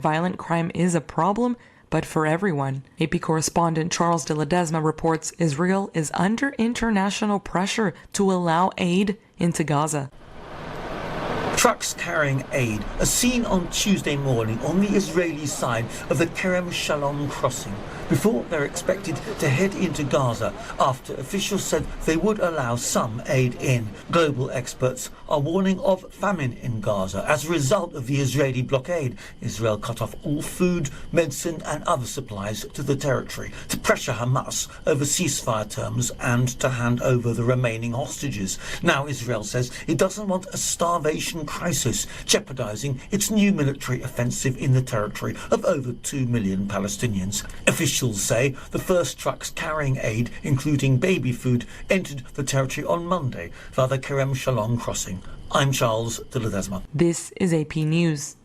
Violent crime is a problem, but for everyone. AP correspondent Charles de Ledesma reports Israel is under international pressure to allow aid into Gaza. Trucks carrying aid are seen on Tuesday morning on the Israeli side of the Kerem Shalom crossing before they're expected to head into Gaza after officials said they would allow some aid in. Global experts are warning of famine in Gaza as a result of the Israeli blockade. Israel cut off all food, medicine and other supplies to the territory to pressure Hamas over ceasefire terms and to hand over the remaining hostages. Now Israel says it doesn't want a starvation crisis jeopardizing its new military offensive in the territory of over 2 million Palestinians. Officials say the first trucks carrying aid, including baby food, entered the territory on Monday via the Kerem Shalom crossing. I'm Charles de Ledesma. This is AP News.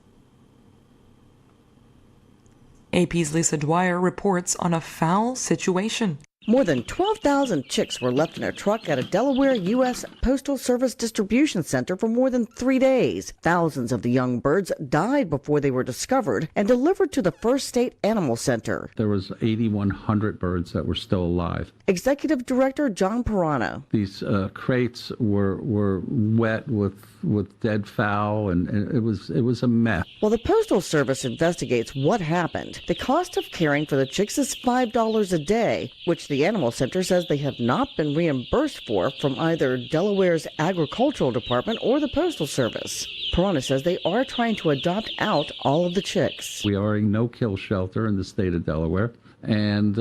AP's Lisa Dwyer reports on a foul situation. More than 12,000 chicks were left in a truck at a Delaware U.S. Postal Service distribution center for more than 3 days. Thousands of the young birds died before they were discovered and delivered to the First State Animal Center. There was 8,100 birds that were still alive. Executive Director John Pirano. These crates were wet with dead fowl, and it was a mess. While the Postal Service investigates what happened, the cost of caring for the chicks is $5 a day, which the Animal Center says they have not been reimbursed for from either Delaware's Agricultural Department or the Postal Service. Pirano says they are trying to adopt out all of the chicks. We are a no-kill shelter in the state of Delaware, and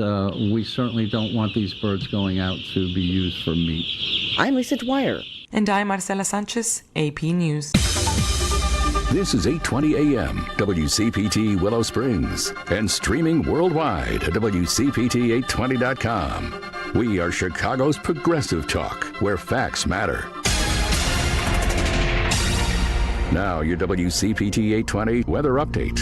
we certainly don't want these birds going out to be used for meat. I'm Lisa Dwyer. And I'm Marcela Sanchez, AP News. This is 820 AM, WCPT Willow Springs, and streaming worldwide at WCPT820.com. We are Chicago's progressive talk, where facts matter. Now, your WCPT 820 weather update.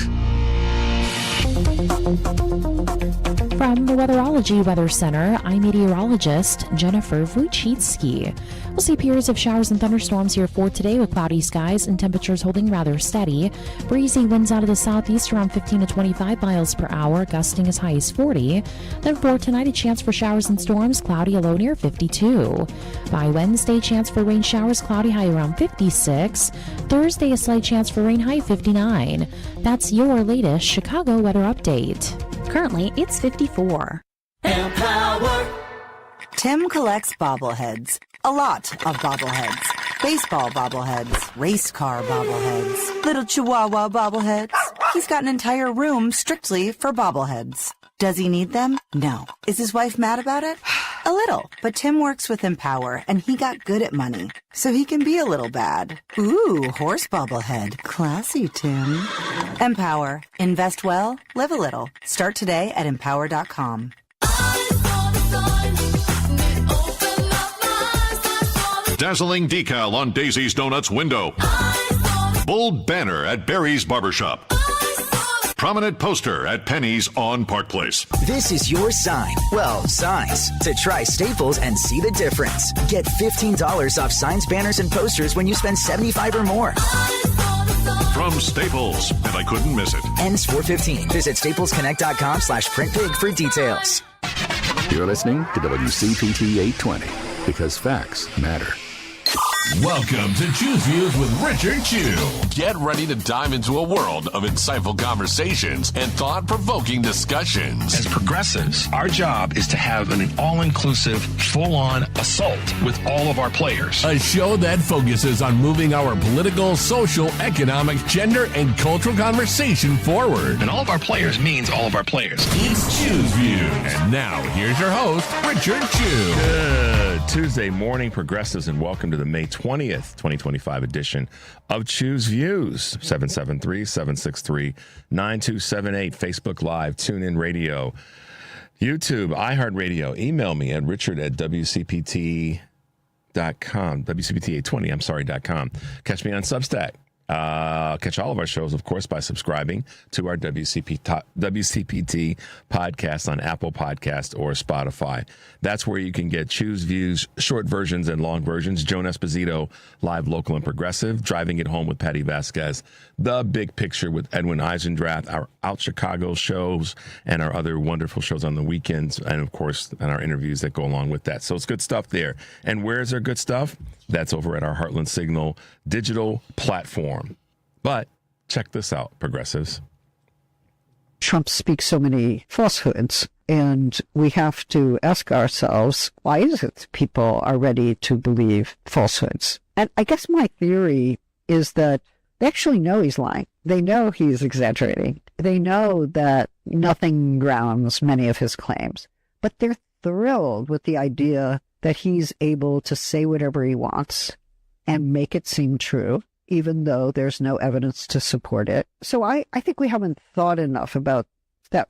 From the Weatherology Weather Center, I'm meteorologist Jennifer Wojcicki. We'll see periods of showers and thunderstorms here for today with cloudy skies and temperatures holding rather steady. Breezy winds out of the southeast around 15 to 25 miles per hour, gusting as high as 40. Then for tonight, a chance for showers and storms, cloudy, a low near 52. By Wednesday, chance for rain showers, cloudy, high around 56. Thursday, a slight chance for rain, high 59. That's your latest Chicago weather update. Currently, it's 54. Empower. Tim collects bobbleheads. A lot of bobbleheads. Baseball bobbleheads. Race car bobbleheads. Little Chihuahua bobbleheads. He's got an entire room strictly for bobbleheads. Does he need them? No. Is his wife mad about it? A little. But Tim works with Empower, and he got good at money, so he can be a little bad. Ooh, horse bobblehead. Classy, Tim. Empower. Invest well, live a little. Start today at empower.com. Dazzling decal on Daisy's Donuts window. Bold banner at Barry's Barbershop. Prominent poster at Penny's on Park Place. This is your sign. Well, signs. To try Staples and see the difference. Get $15 off signs, banners, and posters when you spend $75 or more. From Staples, and I couldn't miss it. Ends 4/15. Visit staplesconnect.com/printpig for details. You're listening to WCPT 820, because facts matter. Welcome to Choose Views with Richard Chew. Get ready to dive into a world of insightful conversations and thought-provoking discussions. As progressives, our job is to have an all-inclusive, full-on assault with all of our players. A show that focuses on moving our political, social, economic, gender, and cultural conversation forward. And all of our players means all of our players. It's Choose Views. And now, here's your host, Richard Chew. Good Tuesday morning, progressives, and welcome to the May 20th, 2025 edition of Choose Views. 773-763-9278. Facebook Live, TuneIn Radio, YouTube, iHeartRadio. Email me at richard@wcpt.com. WCPT820, .com. Catch me on Substack, Catch all of our shows, of course, by subscribing to our WCPT podcast on Apple Podcast or Spotify. That's where you can get Choose Views, short versions and long versions. Joan Esposito, live, local, and progressive. Driving It Home with Patty Vasquez. The Big Picture with Edwin Eisendrath. Our Out Chicago shows and our other wonderful shows on the weekends. And, of course, and our interviews that go along with that. So it's good stuff there. And where's our good stuff? That's over at our Heartland Signal digital platform. But check this out, progressives. Trump speaks so many falsehoods, and we have to ask ourselves, why is it people are ready to believe falsehoods? And I guess my theory is that they actually know he's lying. They know he's exaggerating. They know that nothing grounds many of his claims, but they're thrilled with the idea that he's able to say whatever he wants and make it seem true, even though there's no evidence to support it. So I think we haven't thought enough about that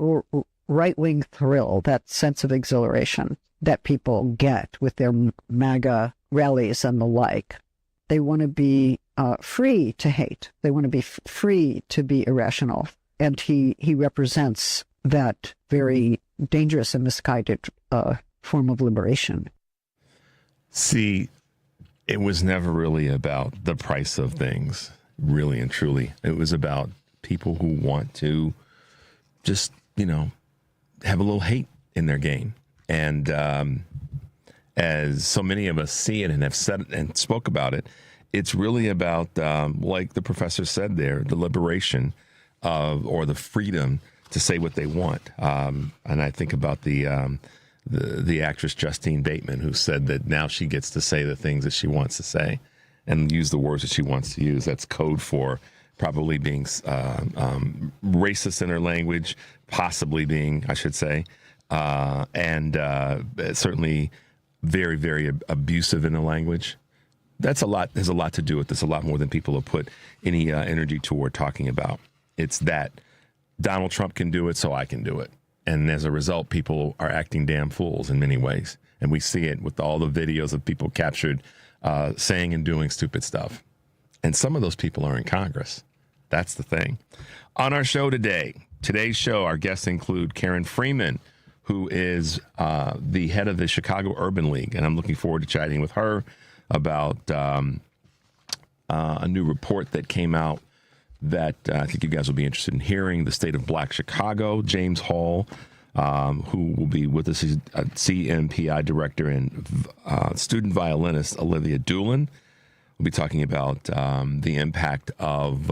right-wing thrill, that sense of exhilaration that people get with their MAGA rallies and the like. They want to be free to hate. They want to be free to be irrational. And he represents that very dangerous and misguided form of liberation. See, it was never really about the price of things, really and truly. It was about people who want to just, have a little hate in their game. And as so many of us see it and have said and spoke about it, it's really about, like the professor said there, the liberation of, or the freedom to say what they want. And I think about the actress Justine Bateman, who said that now she gets to say the things that she wants to say and use the words that she wants to use. That's code for probably being racist in her language, possibly being, I should say, and certainly very, very abusive in the language. That's a lot. There's a lot to do with this, a lot more than people have put any energy toward talking about. It's that Donald Trump can do it, so I can do it. And as a result, people are acting damn fools in many ways. And we see it with all the videos of people captured saying and doing stupid stuff. And some of those people are in Congress. That's the thing. On our show today's show, our guests include Karen Freeman, who is the head of the Chicago Urban League. And I'm looking forward to chatting with her about a new report that came out that I think you guys will be interested in hearing. The State of Black Chicago. James Hall, who will be with us, he's a CMPI director, and student violinist Olivia Doolin. We'll be talking about the impact of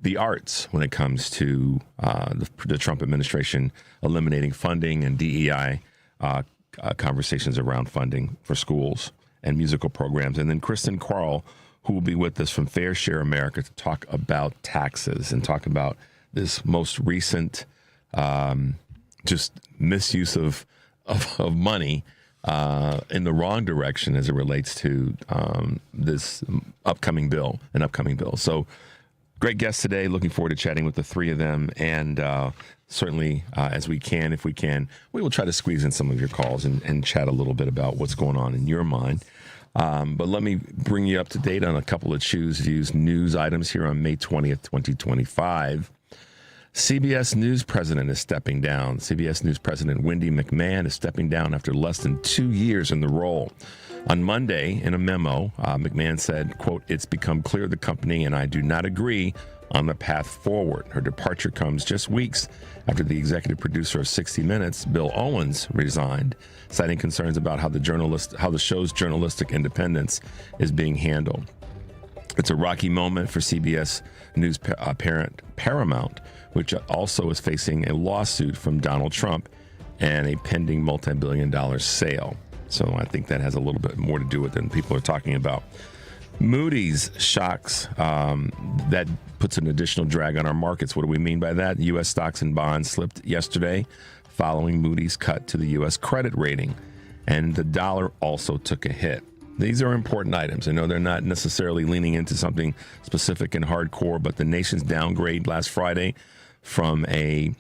the arts when it comes to the Trump administration eliminating funding and DEI conversations around funding for schools and musical programs. And then Kristen Quarles, who will be with us from Fair Share America to talk about taxes and talk about this most recent just misuse of money in the wrong direction as it relates to this upcoming bill. So great guests today. Looking forward to chatting with the three of them. And certainly, as we can, if we can, we will try to squeeze in some of your calls and chat a little bit about what's going on in your mind. But let me bring you up to date on a couple of Choose Views news items here on May 20th, 2025. CBS News president is stepping down. CBS News president Wendy McMahon is stepping down after less than 2 years in the role. On Monday, in a memo, McMahon said, quote, "It's become clear the company and I do not agree on the path forward." Her departure comes just weeks after the executive producer of 60 Minutes, Bill Owens, resigned, citing concerns about how the show's journalistic independence is being handled. It's a rocky moment for CBS News parent Paramount, which also is facing a lawsuit from Donald Trump and a pending multi-billion-dollar sale. So I think that has a little bit more to do with it than people are talking about. Moody's shocks, that puts an additional drag on our markets. What do we mean by that? U.S. stocks and bonds slipped yesterday following Moody's cut to the U.S. credit rating, and the dollar also took a hit. These are important items. I know they're not necessarily leaning into something specific and hardcore, but the nation's downgrade last Friday from a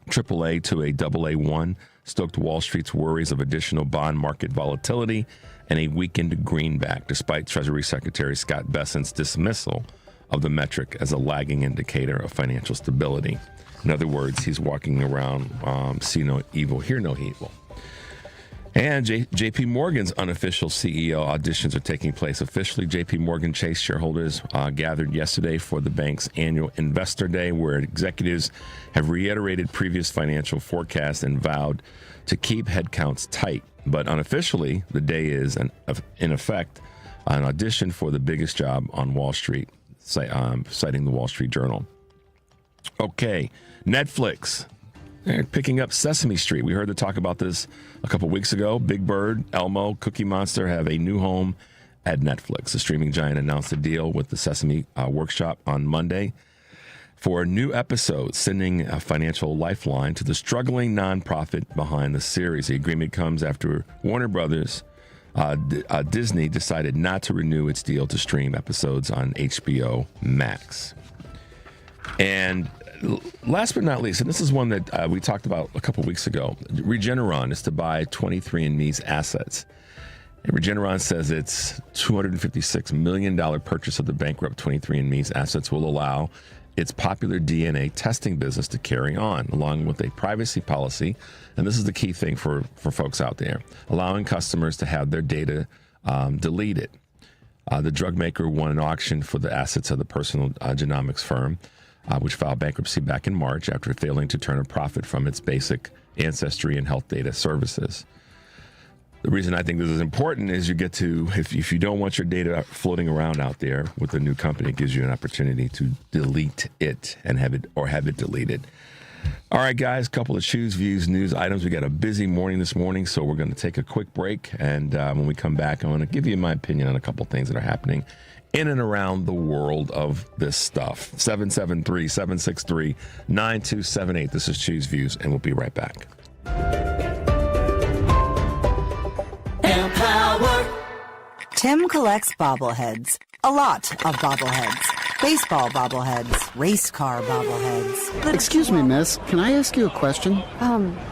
AAA to a AA1 stoked Wall Street's worries of additional bond market volatility and a weakened greenback, despite Treasury Secretary Scott Bessent's dismissal of the metric as a lagging indicator of financial stability. In other words, he's walking around, see no evil, hear no evil. And JP Morgan's unofficial CEO auditions are taking place. Officially, JP Morgan Chase shareholders gathered yesterday for the bank's annual Investor Day, where executives have reiterated previous financial forecasts and vowed to keep headcounts tight. But unofficially, the day is, in effect, an audition for the biggest job on Wall Street, citing the Wall Street Journal. Okay, Netflix. They're picking up Sesame Street. We heard them talk about this a couple weeks ago. Big Bird, Elmo, Cookie Monster have a new home at Netflix. The streaming giant announced a deal with the Sesame Workshop on Monday for a new episode, sending a financial lifeline to the struggling nonprofit behind the series. The agreement comes after Warner Brothers, Disney decided not to renew its deal to stream episodes on HBO Max. And last but not least, and this is one that we talked about a couple weeks ago, Regeneron is to buy 23andMe's assets. And Regeneron says its $256 million purchase of the bankrupt 23andMe's assets will allow its popular DNA testing business to carry on, along with a privacy policy. And this is the key thing for folks out there, allowing customers to have their data deleted. The drug maker won an auction for the assets of the personal genomics firm, which filed bankruptcy back in March after failing to turn a profit from its basic ancestry and health data services. The reason I think this is important is you get to, if you don't want your data floating around out there with the new company, it gives you an opportunity to delete it and have it deleted. All right, guys, a couple of Choose Views news items. We got a busy morning this morning, so we're going to take a quick break. And when we come back, I want to give you my opinion on a couple things that are happening in and around the world of this stuff. 773-763-9278. This is Choose Views, and we'll be right back. Empower. Tim collects bobbleheads. A lot of bobbleheads. Baseball bobbleheads. Race car bobbleheads. Excuse me, miss. Can I ask you a question?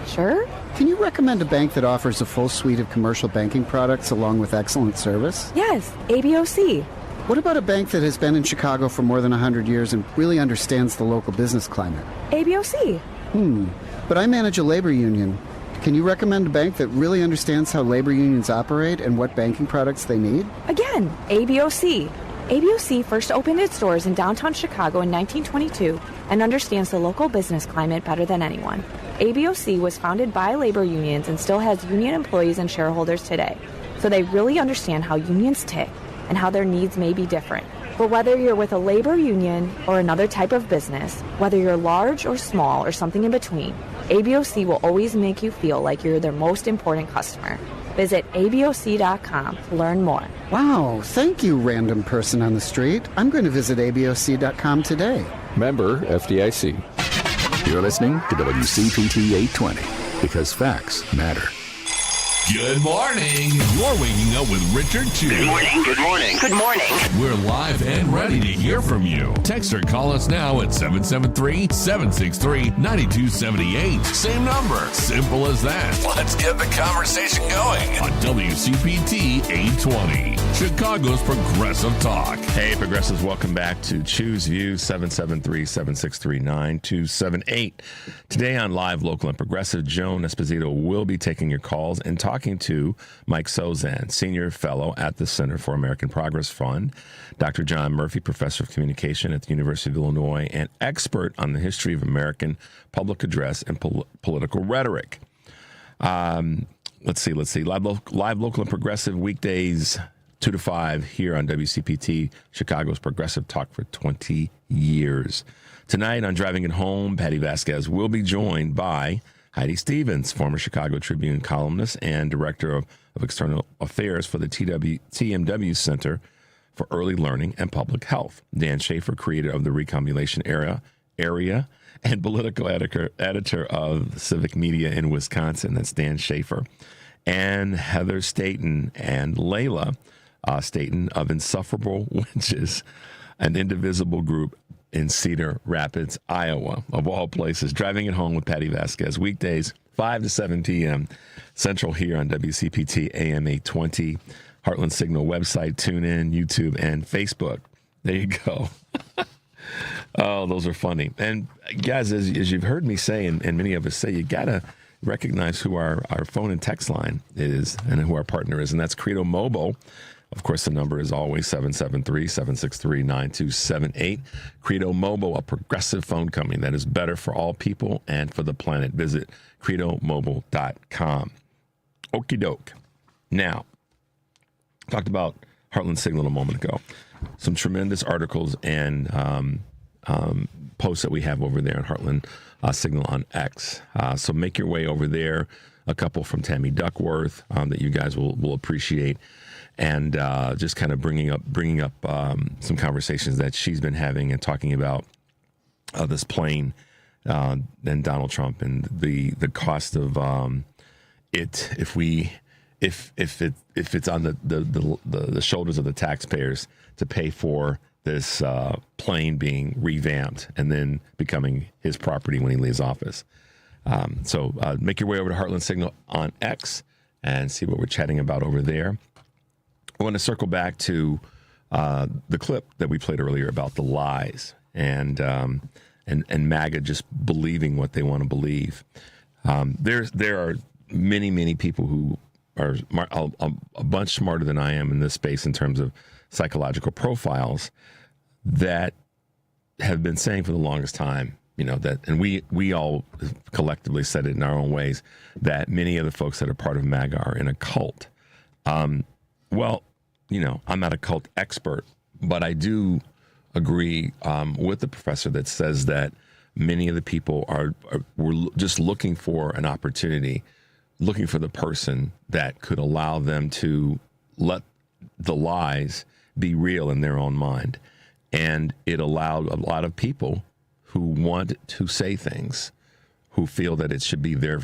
Sure. Can you recommend a bank that offers a full suite of commercial banking products along with excellent service? Yes, ABOC. What about a bank that has been in Chicago for more than 100 years and really understands the local business climate? ABOC. But I manage a labor union. Can you recommend a bank that really understands how labor unions operate and what banking products they need? Again, ABOC. ABOC first opened its doors in downtown Chicago in 1922 and understands the local business climate better than anyone. ABOC was founded by labor unions and still has union employees and shareholders today. So they really understand how unions tick and how their needs may be different. But whether you're with a labor union or another type of business, whether you're large or small or something in between, ABOC will always make you feel like you're their most important customer. Visit ABOC.com to learn more. Wow, thank you, random person on the street. I'm going to visit ABOC.com today. Member FDIC. You're listening to WCPT 820 because facts matter. Good morning. You're waking up with Richard Chu. Good morning. Good morning. Good morning. We're live and ready to hear from you. Text or call us now at 773-763-9278. Same number. Simple as that. Let's get the conversation going on WCPT 820, Chicago's Progressive Talk. Hey, Progressives, welcome back to Choose Views, 773-763-9278. Today on Live, Local, and Progressive, Joan Esposito will be taking your calls and talking to Mike Sozan, Senior Fellow at the Center for American Progress Fund, Dr. John Murphy, Professor of Communication at the University of Illinois, and expert on the history of American public address and political rhetoric. Let's see. Live, Local, and Progressive, weekdays 2 to 5 here on WCPT, Chicago's Progressive Talk for 20 years. Tonight on Driving It Home, Patty Vasquez will be joined by Heidi Stevens, former Chicago Tribune columnist and director of external affairs for the TMW Center for Early Learning and Public Health. Dan Schaefer, creator of the Recombination Area and political editor of Civic Media in Wisconsin. That's Dan Schaefer. And Heather Staten and Layla Staten of Insufferable Witches, an indivisible group in Cedar Rapids, Iowa, of all places. Driving It Home with Patty Vasquez, weekdays 5 to 7 p.m. Central here on WCPT AM 820, Heartland Signal website, TuneIn, YouTube, and Facebook. There you go. Oh, those are funny. And guys, as you've heard me say, and many of us say, you got to recognize who our phone and text line is and who our partner is, and that's Credo Mobile. Of course, the number is always 773-763-9278. Credo Mobile, a progressive phone company that is better for all people and for the planet. Visit credomobile.com. Okie doke. Now, talked about Heartland Signal a moment ago. Some tremendous articles and posts that we have over there on Heartland Signal on X. So make your way over there. A couple from Tammy Duckworth that you guys will appreciate. And just kind of bringing up some conversations that she's been having and talking about this plane and Donald Trump and the cost of it if it's on the shoulders of the taxpayers to pay for this plane being revamped and then becoming his property when he leaves office. So make your way over to Heartland Signal on X and see what we're chatting about over there. I want to circle back to the clip that we played earlier about the lies and MAGA just believing what they want to believe. There are many people who are a bunch smarter than I am in this space in terms of psychological profiles that have been saying for the longest time, that, and we all collectively said it in our own ways, that many of the folks that are part of MAGA are in a cult. Well, I'm not a cult expert, but I do agree with the professor that says that many of the people were just looking for an opportunity, looking for the person that could allow them to let the lies be real in their own mind. And it allowed a lot of people who want to say things, who feel that it should be there.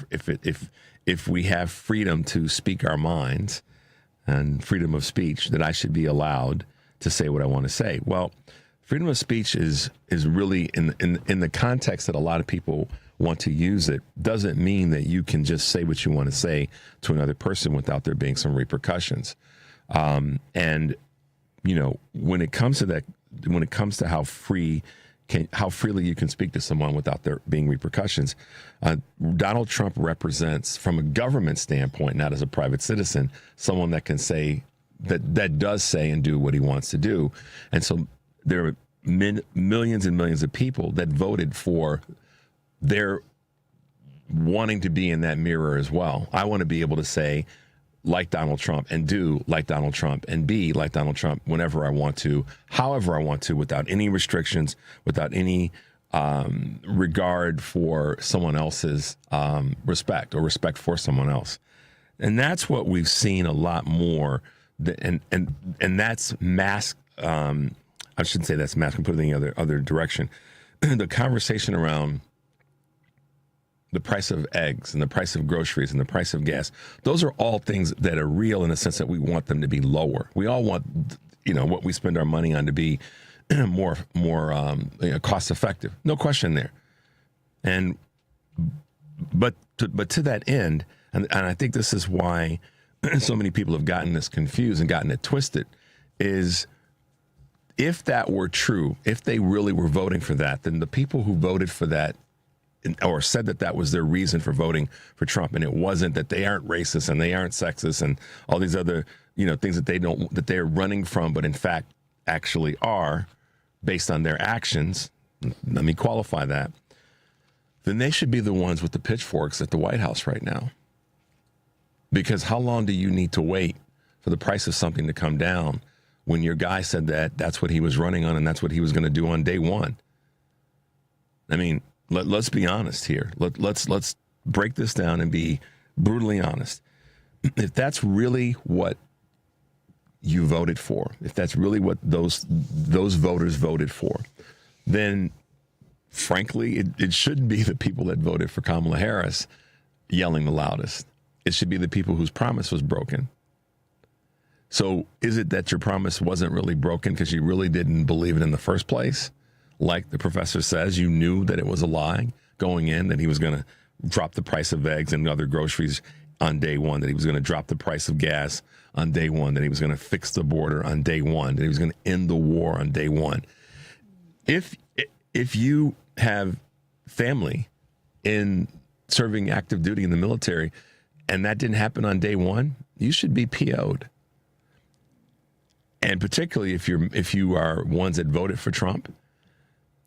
If we have freedom to speak our minds and freedom of speech, that I should be allowed to say what I want to say. Well, freedom of speech is really in the context that a lot of people want to use it, doesn't mean that you can just say what you want to say to another person without there being some repercussions. And when it comes to that, when it comes to how freely you can speak to someone without there being repercussions, Donald Trump represents, from a government standpoint, not as a private citizen, someone that can say that does say and do what he wants to do. And so there are millions and millions of people that voted for their wanting to be in that mirror as well. I want to be able to say, like Donald Trump, and do like Donald Trump, and be like Donald Trump whenever I want to, however I want to, without any restrictions, without any regard for someone else's respect or respect for someone else. And that's what we've seen a lot more. And that's mass. I shouldn't say that's mass. I'm putting it in the other direction. The conversation around the price of eggs and the price of groceries and the price of gas, those are all things that are real in the sense that we want them to be lower. We all want, what we spend our money on to be more cost effective. No question there. But to that end, and I think this is why so many people have gotten this confused and gotten it twisted, is if that were true, if they really were voting for that, then the people who voted for that or said that was their reason for voting for Trump, and it wasn't, that they aren't racist and they aren't sexist and all these other things that they're running from, but in fact actually are based on their actions. Let me qualify that. Then they should be the ones with the pitchforks at the White House right now. Because how long do you need to wait for the price of something to come down when your guy said that's what he was running on and that's what he was going to do on day one? I mean, let's be honest here. Let's break this down and be brutally honest. If that's really what you voted for, if that's really what those voters voted for, then frankly, it shouldn't be the people that voted for Kamala Harris yelling the loudest. It should be the people whose promise was broken. So is it that your promise wasn't really broken because you really didn't believe it in the first place? Like the professor says, you knew that it was a lie going in, that he was going to drop the price of eggs and other groceries on day one, that he was going to drop the price of gas on day one, that he was going to fix the border on day one, that he was going to end the war on day one. If you have family in serving active duty in the military and that didn't happen on day one, you should be PO'd. And particularly if you are ones that voted for Trump.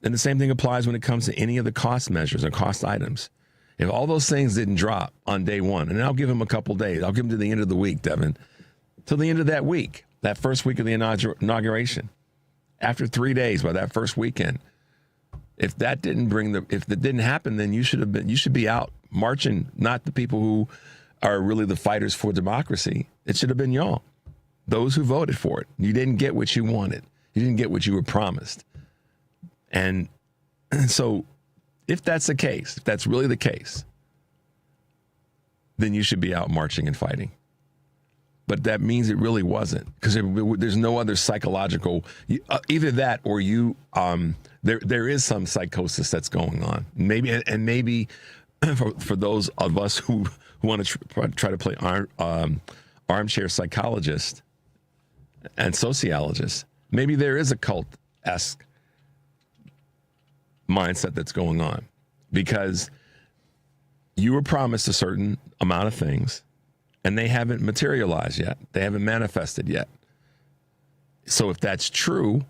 And the same thing applies when it comes to any of the cost measures or cost items. If all those things didn't drop on day one, and I'll give him a couple days, I'll give him to the end of the week, Devin, till the end of that week, that first week of the inauguration. After 3 days, by that first weekend, if that didn't happen, then you should be out marching, not the people who are really the fighters for democracy. It should have been y'all, those who voted for it. You didn't get what you wanted. You didn't get what you were promised. And so if that's the case, if that's really the case, then you should be out marching and fighting. But that means it really wasn't, because there's no other psychological, either that or there is some psychosis that's going on. Maybe for those of us who want to try to play armchair psychologist and sociologist, maybe there is a cult-esque mindset that's going on, because you were promised a certain amount of things and they haven't materialized yet. They haven't manifested yet. So if that's true,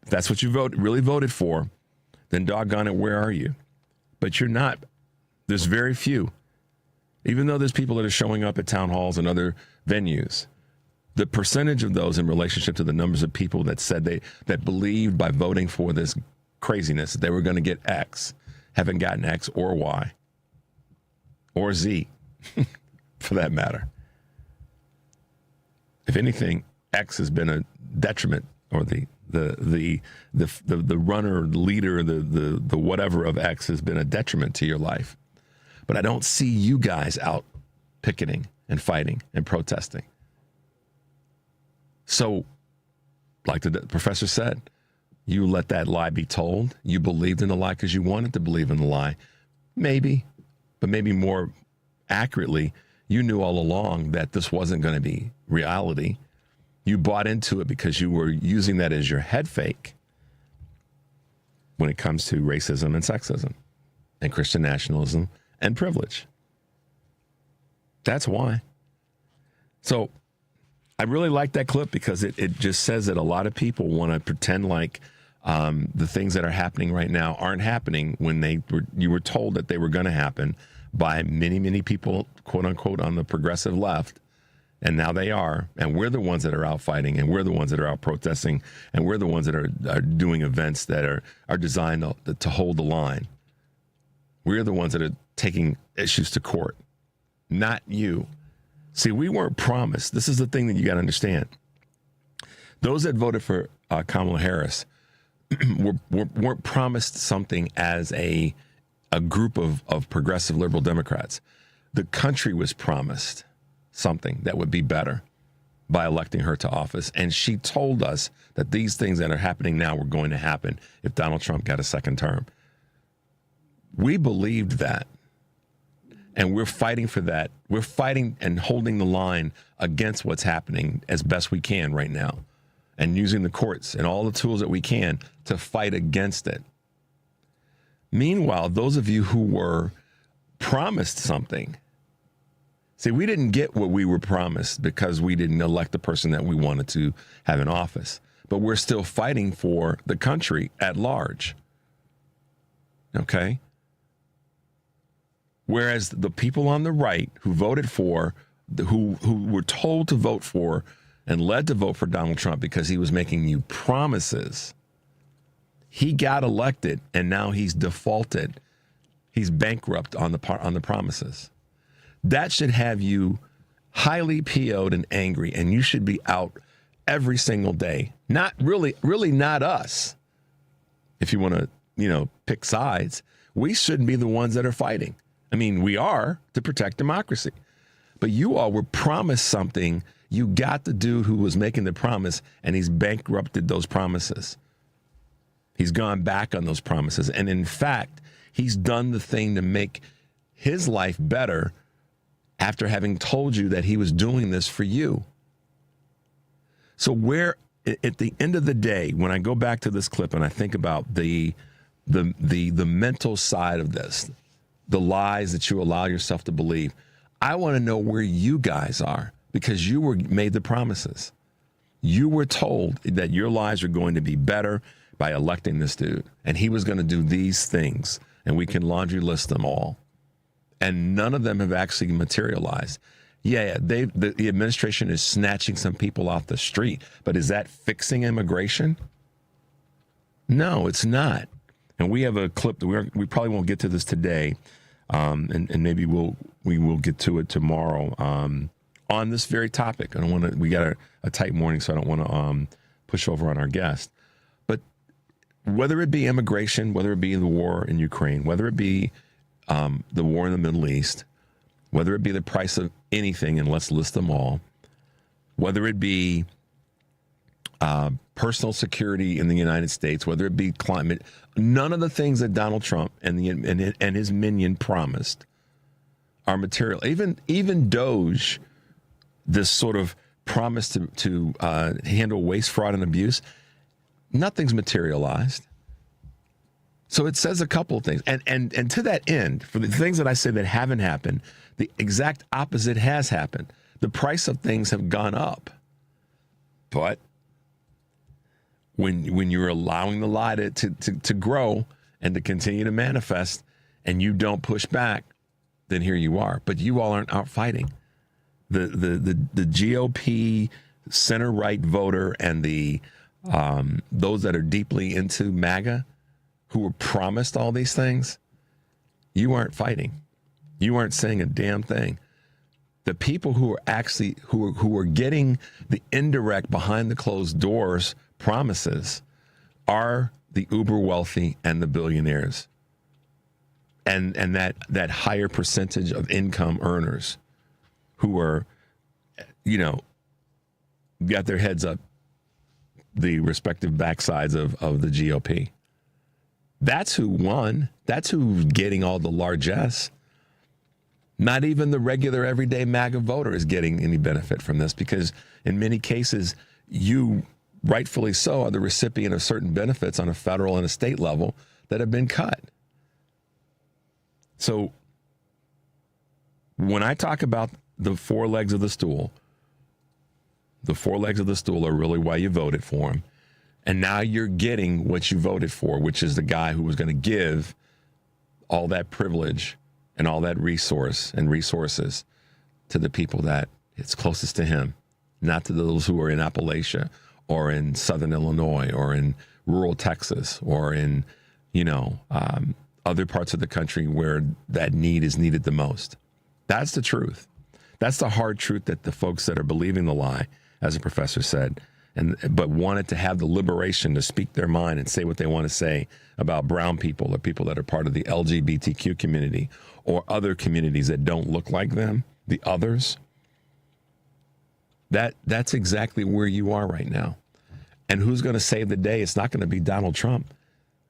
if that's what you really voted for, then doggone it, where are you? But you're not. There's very few. Even though there's people that are showing up at town halls and other venues, the percentage of those in relationship to the numbers of people that said that believed by voting for this craziness that they were going to get X, haven't gotten X or Y or Z for that matter. If anything, X has been a detriment, or the runner, leader, the whatever of X has been a detriment to your life. But I don't see you guys out picketing and fighting and protesting. So, like the professor said, you let that lie be told. You believed in the lie because you wanted to believe in the lie. Maybe, but maybe more accurately, you knew all along that this wasn't going to be reality. You bought into it because you were using that as your head fake when it comes to racism and sexism and Christian nationalism and privilege. That's why. So I really like that clip because it just says that a lot of people want to pretend like the things that are happening right now aren't happening when you were told that they were going to happen by many, many people, quote unquote, on the progressive left. And now they are. And we're the ones that are out fighting, and we're the ones that are out protesting, and we're the ones that are doing events that are designed to hold the line. We're the ones that are taking issues to court, not you. See, we weren't promised. This is the thing that you got to understand. Those that voted for Kamala Harris weren't promised something as a group of progressive liberal Democrats. The country was promised something that would be better by electing her to office. And she told us that these things that are happening now were going to happen if Donald Trump got a second term. We believed that. And we're fighting for that. We're fighting and holding the line against what's happening as best we can right now, and using the courts and all the tools that we can to fight against it. Meanwhile, those of you who were promised something, see, we didn't get what we were promised because we didn't elect the person that we wanted to have in office, but we're still fighting for the country at large. Okay? Whereas the people on the right who voted for, who were told to vote for and led to vote for Donald Trump because he was making you promises, he got elected and now he's defaulted. He's bankrupt on the promises. That should have you highly PO'd and angry, and you should be out every single day. Not really not us. If you want to, pick sides, we shouldn't be the ones that are fighting. I mean, we are to protect democracy. But you all were promised something. You got the dude who was making the promise, and he's bankrupted those promises. He's gone back on those promises. And in fact, he's done the thing to make his life better after having told you that he was doing this for you. So where, at the end of the day, when I go back to this clip and I think about the mental side of this, the lies that you allow yourself to believe, I want to know where you guys are, because you were made the promises. You were told that your lives are going to be better by electing this dude, and he was going to do these things, and we can laundry list them all. And none of them have actually materialized. Yeah, the administration is snatching some people off the street, but is that fixing immigration? No, it's not. And we have a clip that we probably won't get to this today, and maybe we will get to it tomorrow on this very topic. I don't want to. We got a tight morning, so I don't want to push over on our guest. But whether it be immigration, whether it be the war in Ukraine, whether it be the war in the Middle East, whether it be the price of anything, and let's list them all, whether it be personal security in the United States, whether it be climate, none of the things that Donald Trump and his minion promised are material. Even DOGE, this sort of promise to handle waste, fraud, and abuse, nothing's materialized. So it says a couple of things. And to that end, for the things that I say that haven't happened, the exact opposite has happened. The price of things have gone up. But when you're allowing the lie to grow and to continue to manifest, and you don't push back, then here you are. But you all aren't out fighting. The GOP center-right voter and the those that are deeply into MAGA, who were promised all these things, you aren't fighting. You aren't saying a damn thing. The people who are actually who are getting the indirect, behind the closed doors promises are the uber wealthy and the billionaires, and that higher percentage of income earners who are, got their heads up the respective backsides of the GOP. That's who won. That's who's getting all the largesse. Not even the regular everyday MAGA voter is getting any benefit from this, because in many cases, you, rightfully so, are the recipient of certain benefits on a federal and a state level that have been cut. So when I talk about the four legs of the stool are really why you voted for him. And now you're getting what you voted for, which is the guy who was going to give all that privilege and all that resources to the people that it's closest to him, not to those who are in Appalachia or in Southern Illinois or in rural Texas or in, other parts of the country where that need is needed the most. That's the truth. That's the hard truth that the folks that are believing the lie, as the professor said, but wanted to have the liberation to speak their mind and say what they want to say about brown people or people that are part of the LGBTQ community or other communities that don't look like them, the others. That's exactly where you are right now. And who's going to save the day? It's not going to be Donald Trump.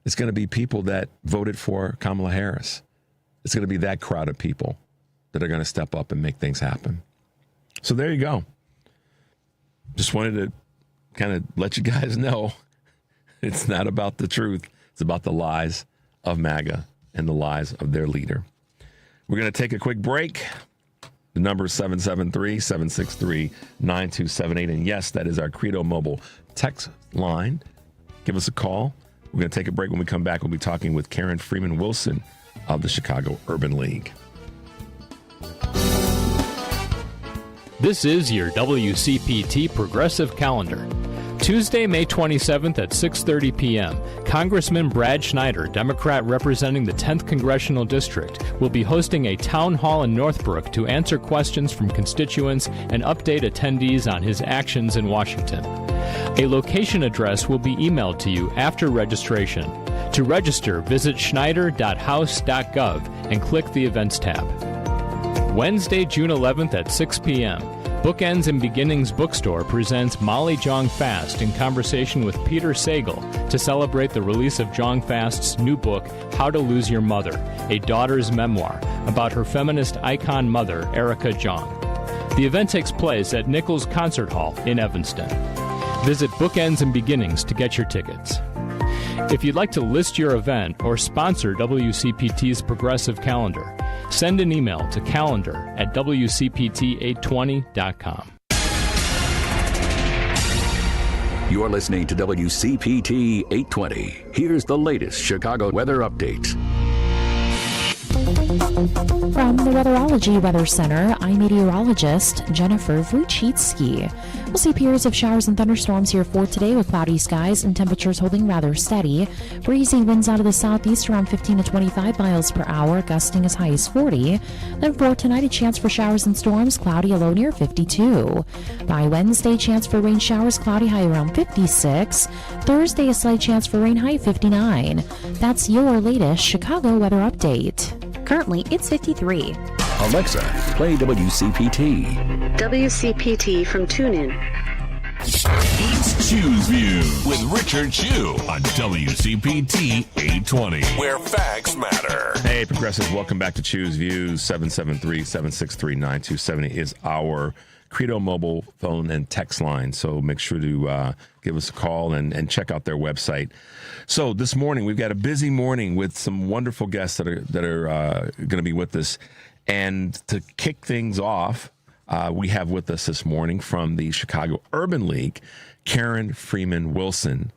It's going to be people that voted for Kamala Harris. It's going to be that crowd of people that are going to step up and make things happen. So there you go. Just wanted to kind of let you guys know it's not about the truth. It's about the lies of MAGA and the lies of their leader. We're going to take a quick break. The number is 773-763-9278. And yes, that is our Credo Mobile text line. Give us a call. We're going to take a break. When we come back, we'll be talking with Karen Freeman Wilson of the Chicago Urban League. This is your WCPT Progressive Calendar. Tuesday, May 27th at 6:30 p.m., Congressman Brad Schneider, Democrat representing the 10th Congressional District, will be hosting a town hall in Northbrook to answer questions from constituents and update attendees on his actions in Washington. A location address will be emailed to you after registration. To register, visit schneider.house.gov and click the Events tab. Wednesday, June 11th at 6 p.m., Bookends and Beginnings Bookstore presents Molly Jong Fast in conversation with Peter Sagal to celebrate the release of Jong Fast's new book, How to Lose Your Mother, a Daughter's Memoir, about her feminist icon mother, Erica Jong. The event takes place at Nichols Concert Hall in Evanston. Visit Bookends and Beginnings to get your tickets. If you'd like to list your event or sponsor WCPT's Progressive Calendar, send an email to calendar@wcpt820.com. You're listening to WCPT 820. Here's the latest Chicago weather update. From the Weatherology Weather Center, I'm meteorologist Jennifer Wojcicki. We'll see periods of showers and thunderstorms here for today with cloudy skies and temperatures holding rather steady. Breezy winds out of the southeast around 15 to 25 miles per hour, gusting as high as 40. Then for tonight, a chance for showers and storms, cloudy, a low near 52. By Wednesday, chance for rain showers, cloudy, high around 56. Thursday, a slight chance for rain, high 59. That's your latest Chicago weather update. Currently, it's 53. Alexa, play WCPT. WCPT from TuneIn. It's Choose View with Richard Chew on WCPT 820, where facts matter. Hey, Progressive, welcome back to Choose Views. 773-763-9270 is our Credo mobile phone and text line. So make sure to give us a call and check out their website. So this morning, we've got a busy morning with some wonderful guests that are going to be with us. And to kick things off, we have with us this morning from the Chicago Urban League, Karen Freeman Wilson.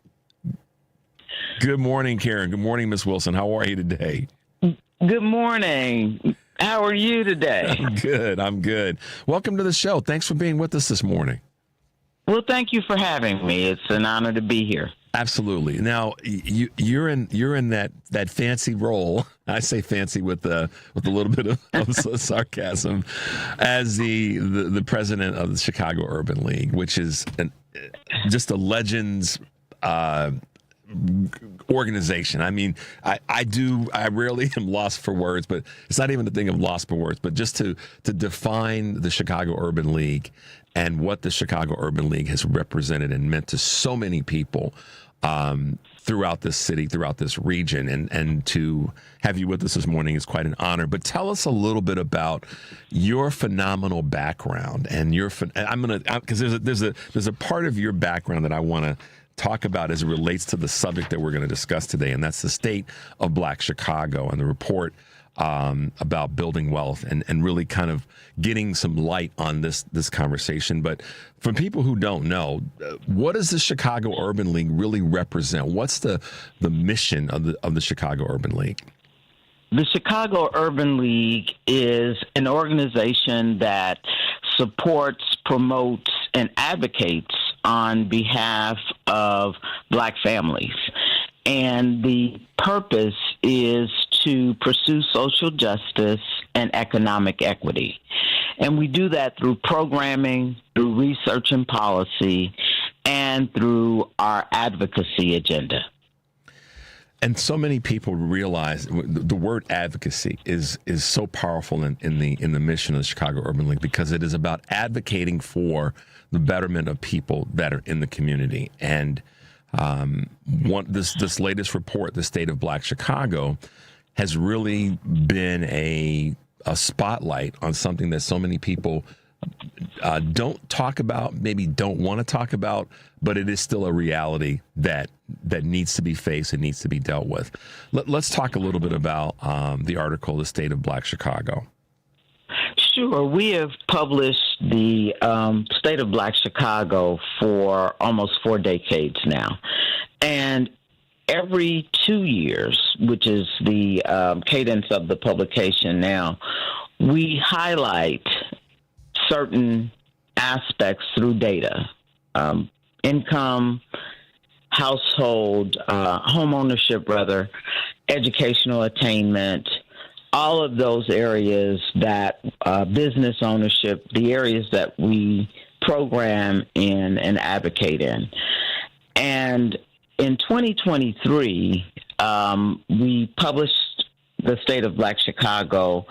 Good morning, Karen. Good morning, Miss Wilson. How are you today? Good morning. How are you today? I'm good. Welcome to the show. Thanks for being with us this morning. Well, thank you for having me. It's an honor to be here. Absolutely. Now you're in that fancy role. I say fancy with a little bit of sarcasm, as the president of the Chicago Urban League, which is just a legends organization. I mean, I rarely am lost for words, but it's not even a thing of lost for words, but just to define the Chicago Urban League and what the Chicago Urban League has represented and meant to so many people throughout this city, throughout this region, and to have you with us this morning is quite an honor. But tell us a little bit about your phenomenal background and because there's a part of your background that I want to talk about as it relates to the subject that we're going to discuss today, and that's the state of Black Chicago and the report about building wealth and really kind of getting some light on this conversation. But for people who don't know, what does the Chicago Urban League really represent? What's the mission of the Chicago Urban League? The Chicago Urban League is an organization that supports, promotes, and advocates on behalf of Black families. And the purpose is to pursue social justice and economic equity. And we do that through programming, through research and policy, and through our advocacy agenda. And so many people realize the word advocacy is so powerful in the mission of the Chicago Urban League, because it is about advocating for the betterment of people that are in the community. And this latest report, the State of Black Chicago, has really been a spotlight on something that so many people don't talk about, maybe don't want to talk about, but it is still a reality that needs to be faced and needs to be dealt with. Let's talk a little bit about the article, The State of Black Chicago. Sure. We have published the State of Black Chicago for almost 4 decades now. And every 2 years, which is the cadence of the publication now, we highlight certain aspects through data, income, household, home ownership, educational attainment, all of those areas that business ownership, the areas that we program in and advocate in. And in 2023, we published the State of Black Chicago,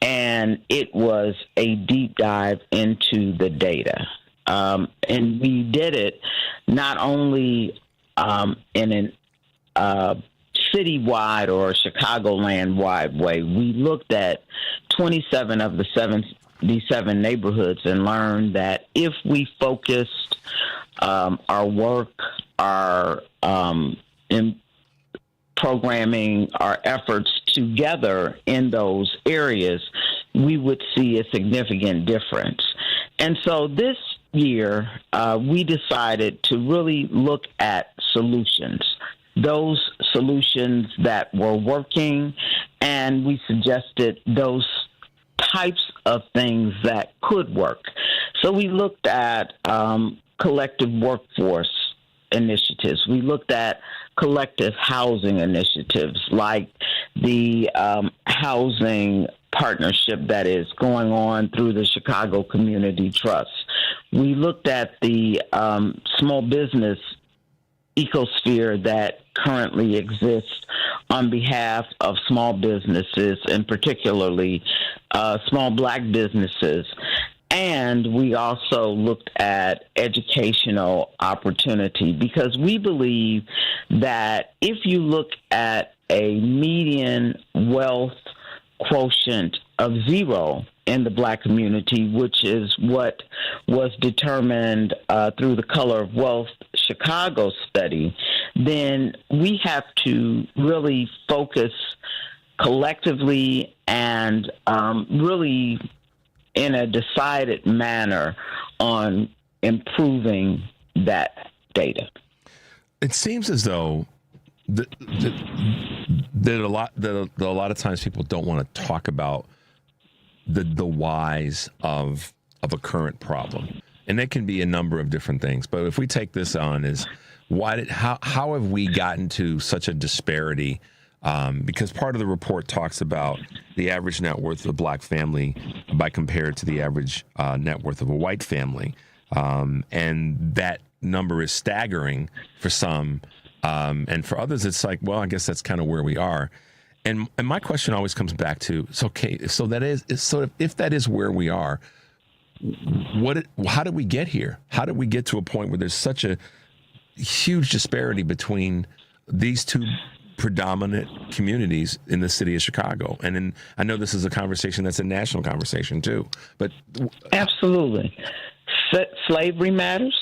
and it was a deep dive into the data. And we did it not only in a citywide or Chicagoland-wide way. We looked at 27 of the 77 neighborhoods and learned that if we focused our work, our in programming, our efforts together in those areas, we would see a significant difference. And so this year, we decided to really look at solutions, those solutions that were working, and we suggested those types of things that could work. So we looked at collective workforce initiatives. We looked at collective housing initiatives like the housing partnership that is going on through the Chicago Community Trust. We looked at the small business ecosphere that currently exists on behalf of small businesses, and particularly small Black businesses. And we also looked at educational opportunity, because we believe that if you look at a median wealth quotient of 0 in the Black community, which is what was determined through the Color of Wealth Chicago study, then we have to really focus collectively and really in a decided manner on improving that data. It seems as though that a lot of times people don't want to talk about the whys of a current problem, and it can be a number of different things. But if we take this on, is how have we gotten to such a disparity? Because part of the report talks about the average net worth of a Black family by compared to the average net worth of a white family. And that number is staggering for some. And for others, it's like, well, I guess that's kind of where we are. And my question always comes back to, so if that is where we are, how did we get here? How did we get to a point where there's such a huge disparity between these two predominant communities in the city of Chicago? And I know this is a conversation that's a national conversation too, but absolutely. Slavery matters.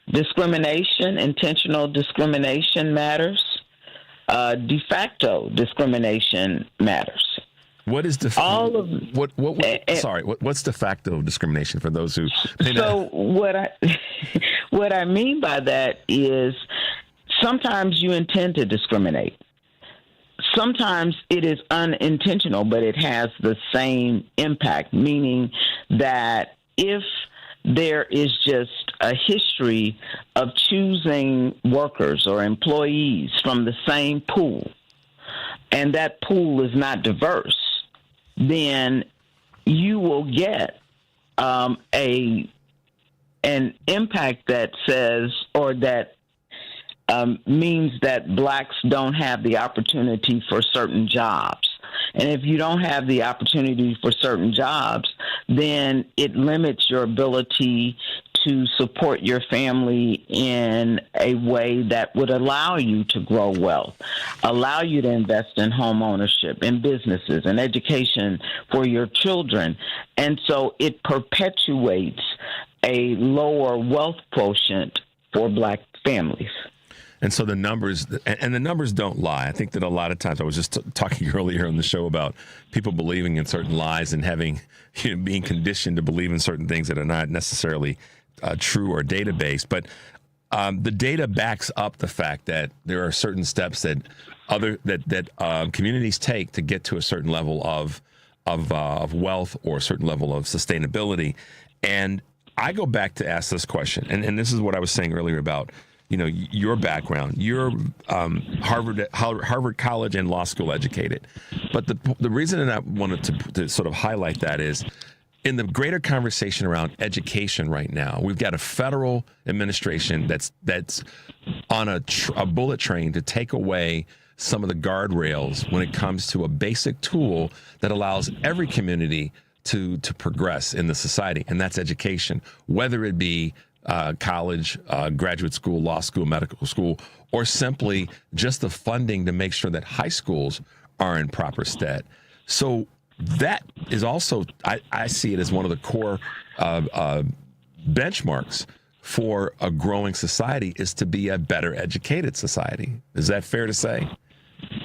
Discrimination, intentional discrimination matters. De facto discrimination matters. What is what's de facto discrimination for those who may not? What I mean by that is sometimes you intend to discriminate. Sometimes it is unintentional, but it has the same impact, meaning that if there is just a history of choosing workers or employees from the same pool, and that pool is not diverse, then you will get an impact that says, or that means that Blacks don't have the opportunity for certain jobs. And if you don't have the opportunity for certain jobs, then it limits your ability to support your family in a way that would allow you to grow wealth, allow you to invest in home ownership, in businesses, and education for your children. And so it perpetuates a lower wealth quotient for Black families. And so the numbers don't lie. I think that a lot of times, I was just talking earlier on the show about people believing in certain lies and having, being conditioned to believe in certain things that are not necessarily true or data-based. But the data backs up the fact that there are certain steps that communities take to get to a certain level of wealth or a certain level of sustainability. And I go back to ask this question, and this is what I was saying earlier about, your background. You're Harvard College and law school educated. But the reason that I wanted to sort of highlight that is, in the greater conversation around education right now, we've got a federal administration that's on a bullet train to take away some of the guardrails when it comes to a basic tool that allows every community to progress in the society, and that's education, whether it be college, graduate school, law school, medical school, or simply just the funding to make sure that high schools are in proper stead. So that is also, I see it as one of the core benchmarks for a growing society, is to be a better educated society. Is that fair to say?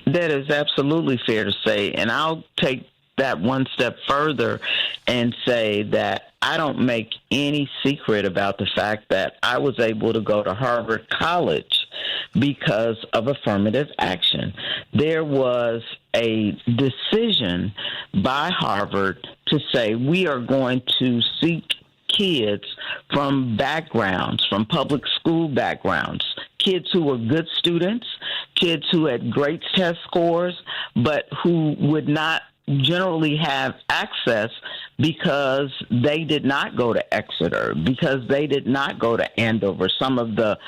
That is absolutely fair to say. And I'll take that one step further and say that I don't make any secret about the fact that I was able to go to Harvard College because of affirmative action. There was a decision by Harvard to say we are going to seek kids from backgrounds, from public school backgrounds, kids who were good students, kids who had great test scores, but who would not generally have access because they did not go to Exeter, because they did not go to Andover, some of the,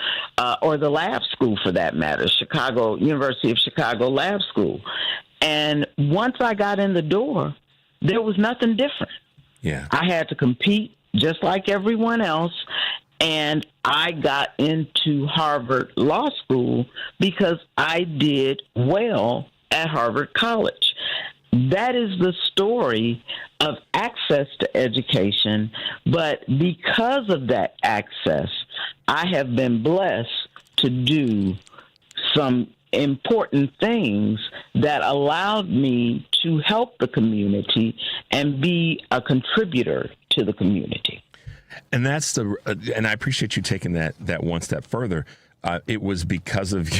or the lab school for that matter, University of Chicago Lab School. And once I got in the door, there was nothing different. Yeah, I had to compete just like everyone else, and I got into Harvard Law School because I did well at Harvard College. That is the story of access to education, but because of that access, I have been blessed to do some important things that allowed me to help the community and be a contributor to the community. And that's and I appreciate you taking that one step further. It was because of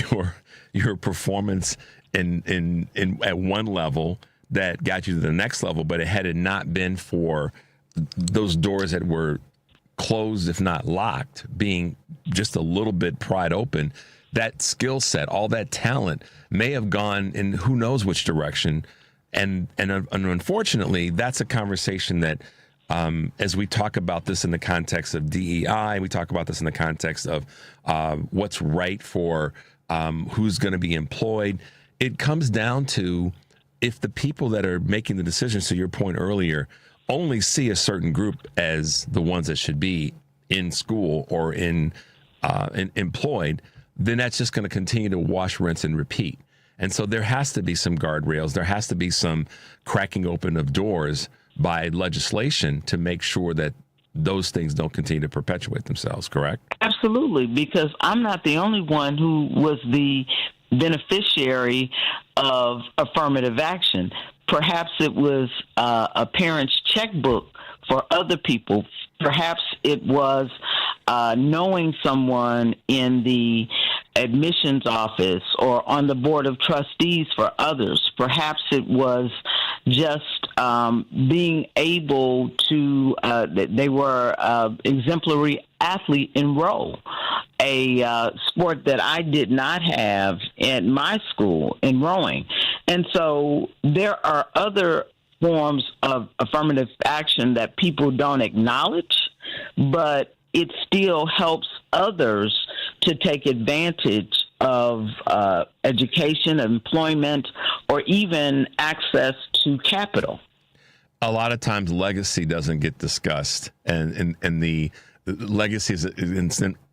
your performance in at one level that got you to the next level, but had it not been for those doors that were closed, if not locked, being just a little bit pried open, that skill set, all that talent may have gone in who knows which direction. And unfortunately, that's a conversation that, as we talk about this in the context of DEI, we talk about this in the context of what's right for who's going to be employed. It comes down to, if the people that are making the decisions, to your point earlier, only see a certain group as the ones that should be in school or in employed, then that's just going to continue to wash, rinse, and repeat. And so there has to be some guardrails. There has to be some cracking open of doors by legislation to make sure that those things don't continue to perpetuate themselves, correct? Absolutely, because I'm not the only one who was the beneficiary of affirmative action. Perhaps it was a parent's checkbook for other people. Perhaps it was knowing someone in the admissions office or on the board of trustees for others. Perhaps it was just being able to, they were exemplary athlete in row, a sport that I did not have at my school in rowing. And so there are other forms of affirmative action that people don't acknowledge, but it still helps others to take advantage of education, employment, or even access to capital. A lot of times legacy doesn't get discussed, and the legacy is,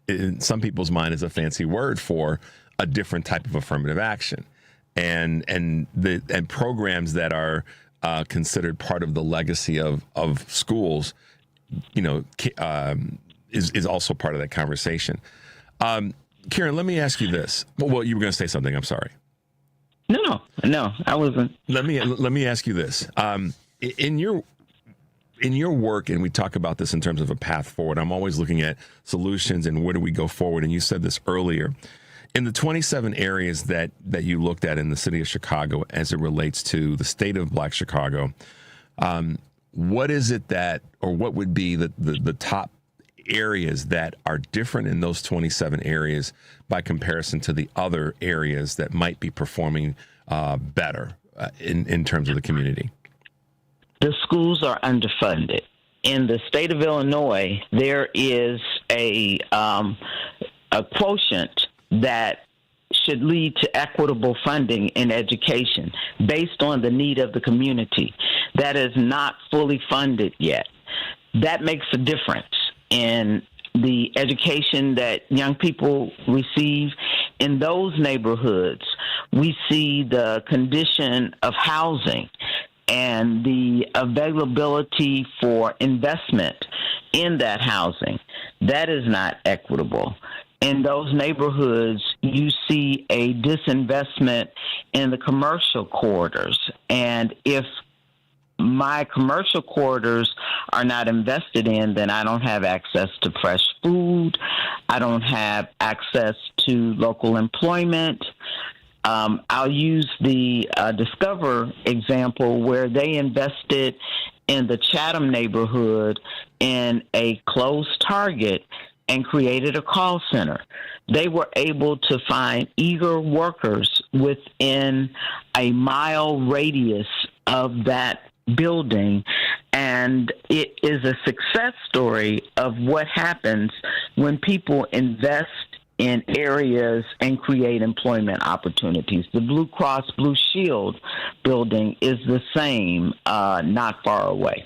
in some people's mind, is a fancy word for a different type of affirmative action, and programs that are considered part of the legacy of schools, is also part of that conversation. Karen, let me ask you this. Well, you were going to say something. I'm sorry. No, I wasn't. Let me ask you this. In your work, and we talk about this in terms of a path forward, I'm always looking at solutions and where do we go forward. And you said this earlier. In the 27 areas that you looked at in the city of Chicago as it relates to the state of Black Chicago, what is it that, or what would be the top areas that are different in those 27 areas by comparison to the other areas that might be performing better in terms of the community? The schools are underfunded. In the state of Illinois, there is a quotient that should lead to equitable funding in education based on the need of the community. That is not fully funded yet. That makes a difference in the education that young people receive in those neighborhoods. We see the condition of housing and the availability for investment in that housing. That is not equitable. In those neighborhoods, you see a disinvestment in the commercial corridors. And if my commercial corridors are not invested in, then I don't have access to fresh food. I don't have access to local employment. I'll use the Discover example where they invested in the Chatham neighborhood in a closed Target and created a call center. They were able to find eager workers within a mile radius of that building, and it is a success story of what happens when people invest in areas and create employment opportunities. The Blue Cross Blue Shield building is the same, not far away.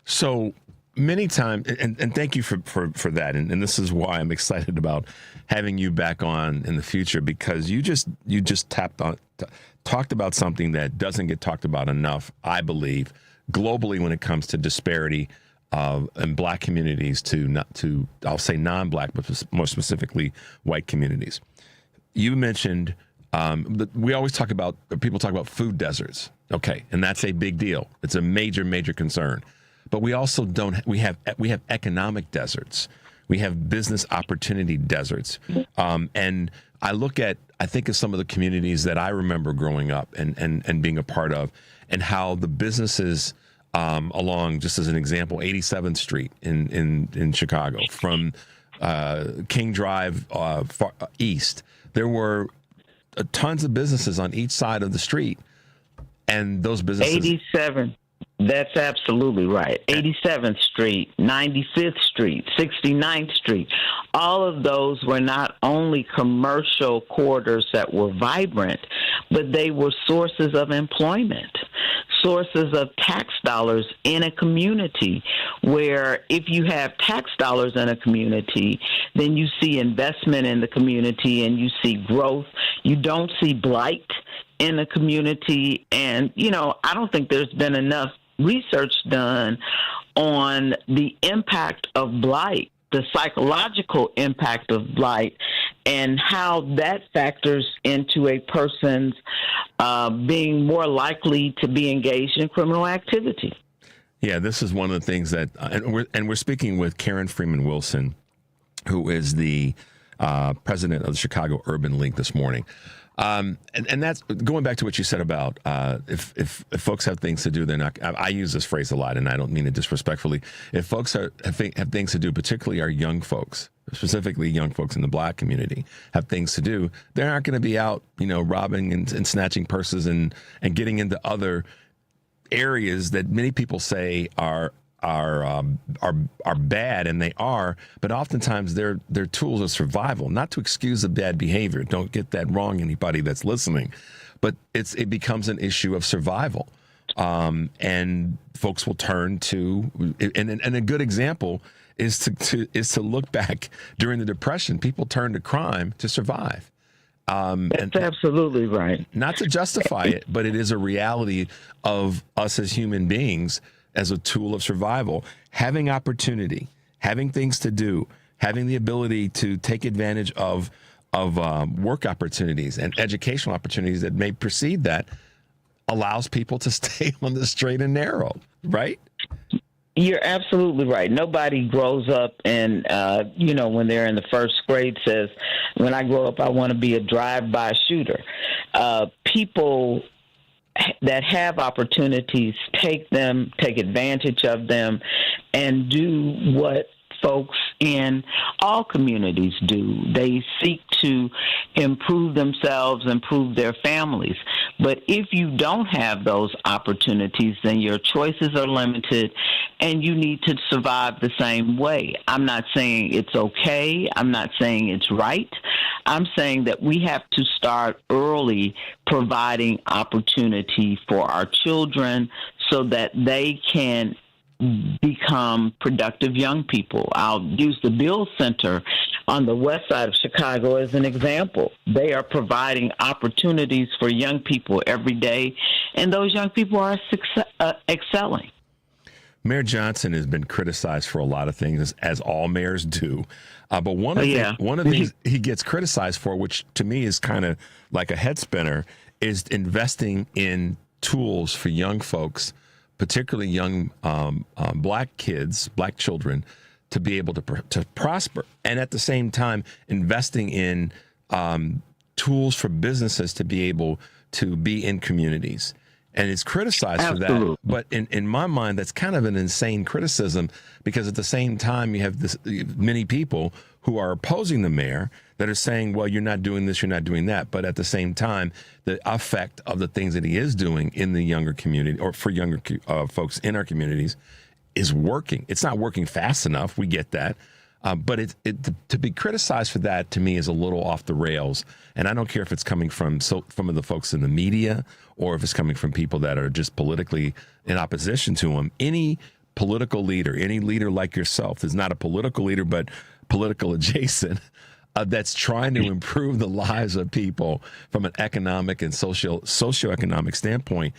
So many times, and thank you for that, and this is why I'm excited about having you back on in the future, because you just talked about something that doesn't get talked about enough, I believe, globally when it comes to disparity in black communities to I'll say non-black, but more specifically white communities. You mentioned we always people talk about food deserts, okay, and that's a big deal. It's a major concern. But we also we have economic deserts. We have business opportunity deserts. And I think of some of the communities that I remember growing up and being a part of, and how the businesses along, just as an example, 87th Street in Chicago, from King Drive far east, there were tons of businesses on each side of the street. And those businesses... 87. That's absolutely right. 87th Street, 95th Street, 69th Street. All of those were not only commercial corridors that were vibrant, but they were sources of employment, sources of tax dollars in a community, where if you have tax dollars in a community, then you see investment in the community and you see growth. You don't see blight in a community. And, I don't think there's been enough research done on the impact of blight, the psychological impact of blight, and how that factors into a person's being more likely to be engaged in criminal activity. Yeah, this is one of the things that, and we're speaking with Karen Freeman Wilson, who is the president of the Chicago Urban League this morning. And that's going back to what you said about if folks have things to do, they're not. I use this phrase a lot, and I don't mean it disrespectfully. If folks have things to do, particularly our young folks, specifically young folks in the black community, have things to do, they aren't going to be out, robbing and snatching purses and getting into other areas that many people say are bad, and they are, but oftentimes they're tools of survival, not to excuse the bad behavior. Don't get that wrong, anybody that's listening, but it becomes an issue of survival. And folks will turn to, and a good example is to look back during the Depression. People turned to crime to survive. That's absolutely right. Not to justify it, but it is a reality of us as human beings, as a tool of survival, having opportunity, having things to do, having the ability to take advantage of work opportunities and educational opportunities that may precede that, allows people to stay on the straight and narrow, right? You're absolutely right. Nobody grows up and, when they're in the first grade says, when I grow up, I want to be a drive-by shooter. People that have opportunities take advantage of them, and do what folks in all communities do. They seek to improve themselves, improve their families. But if you don't have those opportunities, then your choices are limited, and you need to survive the same way. I'm not saying it's okay. I'm not saying it's right. I'm saying that we have to start early providing opportunity for our children so that they can become productive young people. I'll use the Bill Center on the west side of Chicago as an example. They are providing opportunities for young people every day, and those young people are excelling. Mayor Johnson has been criticized for a lot of things, as all mayors do. But one of the things he gets criticized for, which to me is kind of like a head spinner, is investing in tools for young folks, particularly young black kids, black children, to be able to prosper. And at the same time, investing in tools for businesses to be able to be in communities. And it's criticized for that. But in my mind, that's kind of an insane criticism, because at the same time, you have many people who are opposing the mayor that are saying, well, you're not doing this, you're not doing that. But at the same time, the effect of the things that he is doing in the younger community, or for younger folks in our communities, is working. It's not working fast enough. We get that. But to be criticized for that, to me, is a little off the rails. And I don't care if it's coming from some of the folks in the media, or if it's coming from people that are just politically in opposition to him. Any political leader, any leader like yourself, is not a political leader, but political adjacent, that's trying to improve the lives of people from an economic and socioeconomic standpoint.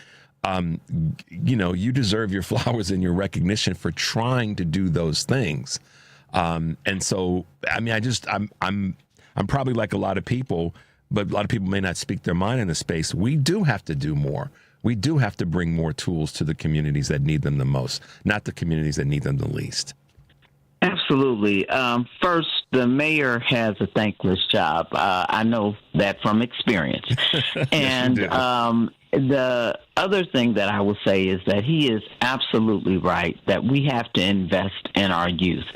You deserve your flowers and your recognition for trying to do those things. And so, I mean, I'm probably like a lot of people, but a lot of people may not speak their mind in the space. We do have to do more. We do have to bring more tools to the communities that need them the most, not the communities that need them the least. Absolutely. First, the mayor has a thankless job. I know that from experience. And the other thing that I will say is that he is absolutely right that we have to invest in our youth.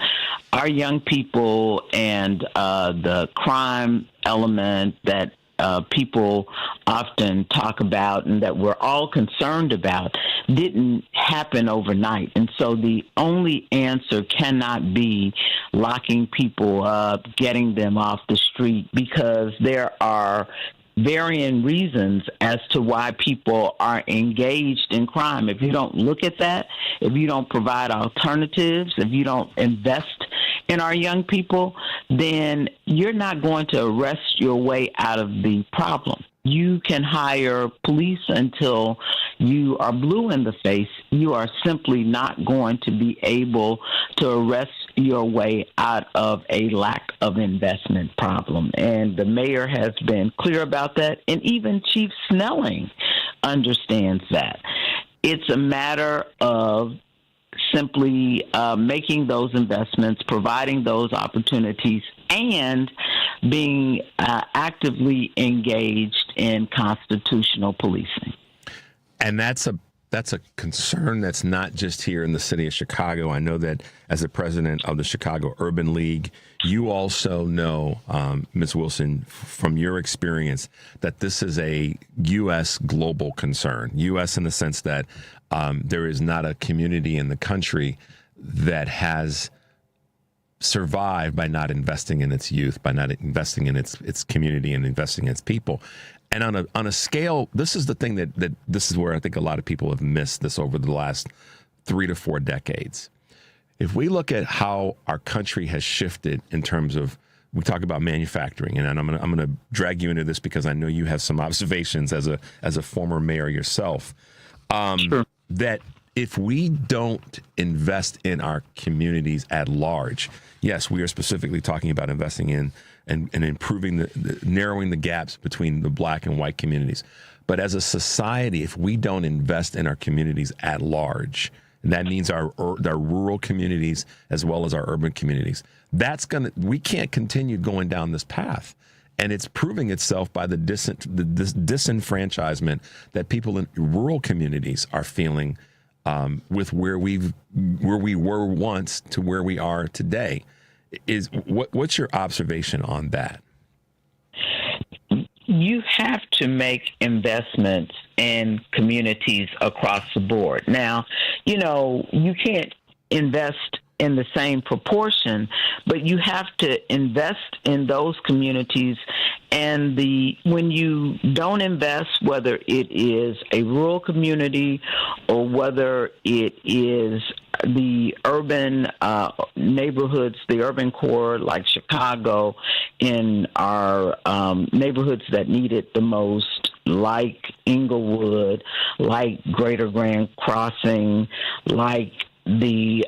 Our young people and the crime element that people often talk about and that we're all concerned about didn't happen overnight. And so the only answer cannot be locking people up, getting them off the street, because there are varying reasons as to why people are engaged in crime. If you don't look at that, if you don't provide alternatives, if you don't invest in our young people, then you're not going to arrest your way out of the problem. You can hire police until you are blue in the face. You are simply not going to be able to arrest your way out of a lack of investment problem. And the mayor has been clear about that, and even Chief Snelling understands that. It's a matter of simply making those investments, providing those opportunities, and being actively engaged in constitutional policing. And that's a concern that's not just here in the city of Chicago. I know that as the president of the Chicago Urban League, you also know, Ms. Wilson, from your experience, that this is a U.S. global concern. U.S. in the sense that there is not a community in the country that has survived by not investing in its youth, by not investing in its community and investing in its people. And on a scale, this is the thing that this is where I think a lot of people have missed this over the last 3 to 4 decades. If we look at how our country has shifted in terms of, we talk about manufacturing, and I'm gonna drag you into this because I know you have some observations as a former mayor yourself. Sure. That if we don't invest in our communities at large, yes, we are specifically talking about investing in and improving narrowing the gaps between the black and white communities. But as a society, if we don't invest in our communities at large, and that means our rural communities as well as our urban communities, we can't continue going down this path. And it's proving itself by the disenfranchisement that people in rural communities are feeling with where we were once to where we are today. What's your observation on that? You have to make investments in communities across the board. Now, you can't invest in the same proportion, but you have to invest in those communities. And when you don't invest, whether it is a rural community or whether it is the urban neighborhoods, the urban core like Chicago, in our neighborhoods that need it the most, like Inglewood, like Greater Grand Crossing, like the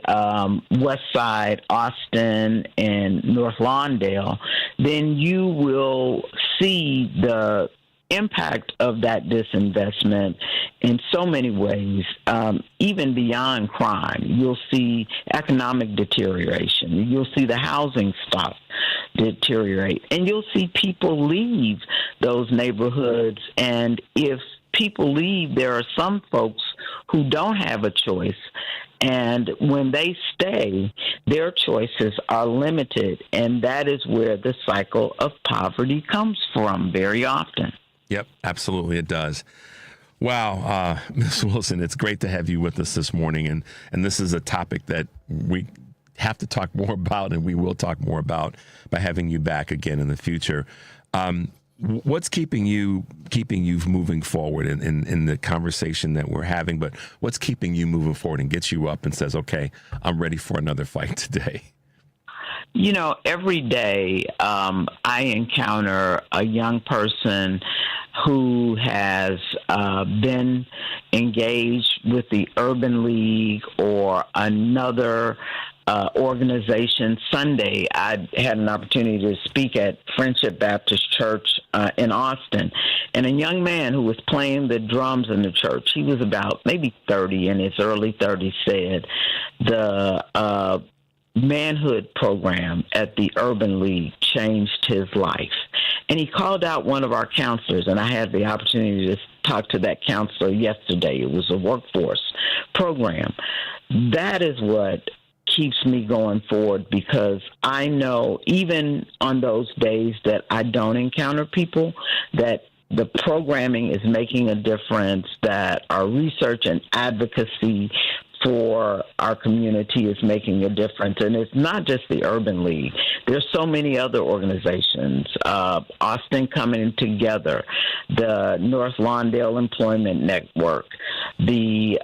West Side, Austin, and North Lawndale, then you will see the impact of that disinvestment in so many ways, even beyond crime. You'll see economic deterioration. You'll see the housing stock deteriorate. And you'll see people leave those neighborhoods. And if people leave, there are some folks who don't have a choice. And when they stay, their choices are limited. And that is where the cycle of poverty comes from very often. Yep, absolutely it does. Wow, Ms. Wilson, it's great to have you with us this morning. And this is a topic that we have to talk more about, and we will talk more about by having you back again in the future. What's keeping you moving forward in the conversation that we're having, but what's keeping you moving forward and gets you up and says, okay, I'm ready for another fight today? You know, every day I encounter a young person who has been engaged with the Urban League or another organization. Sunday, I had an opportunity to speak at Friendship Baptist Church in Austin, and a young man who was playing the drums in the church, he was about maybe 30, in his early 30s, said the manhood program at the Urban League changed his life. And he called out one of our counselors, and I had the opportunity to talk to that counselor yesterday. It was a workforce program. That is what keeps me going forward, because I know even on those days that I don't encounter people, that the programming is making a difference, that our research and advocacy for our community is making a difference. And it's not just the Urban League. There's so many other organizations, Austin Coming Together, the North Lawndale Employment Network, the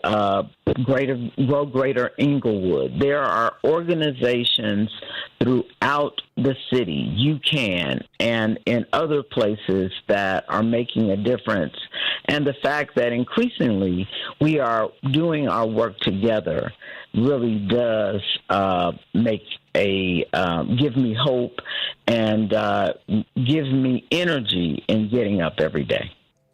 Grow Greater Inglewood. There are organizations throughout the city, UCAN, and in other places that are making a difference. And the fact that increasingly we are doing our work together really does give me hope and gives me energy in getting up every day.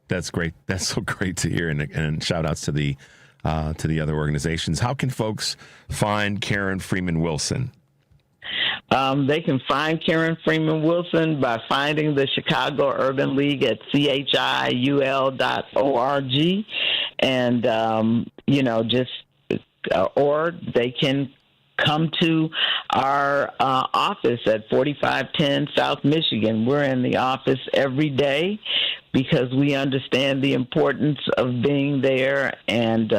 That's great. That's so great to hear. And shout outs to the other organizations. How can folks find Karen Freeman Wilson? They can find Karen Freeman Wilson by finding the Chicago Urban League at chiul.org, and or they can come to our office at 4510 South Michigan. We're in the office every day because we understand the importance of being there, and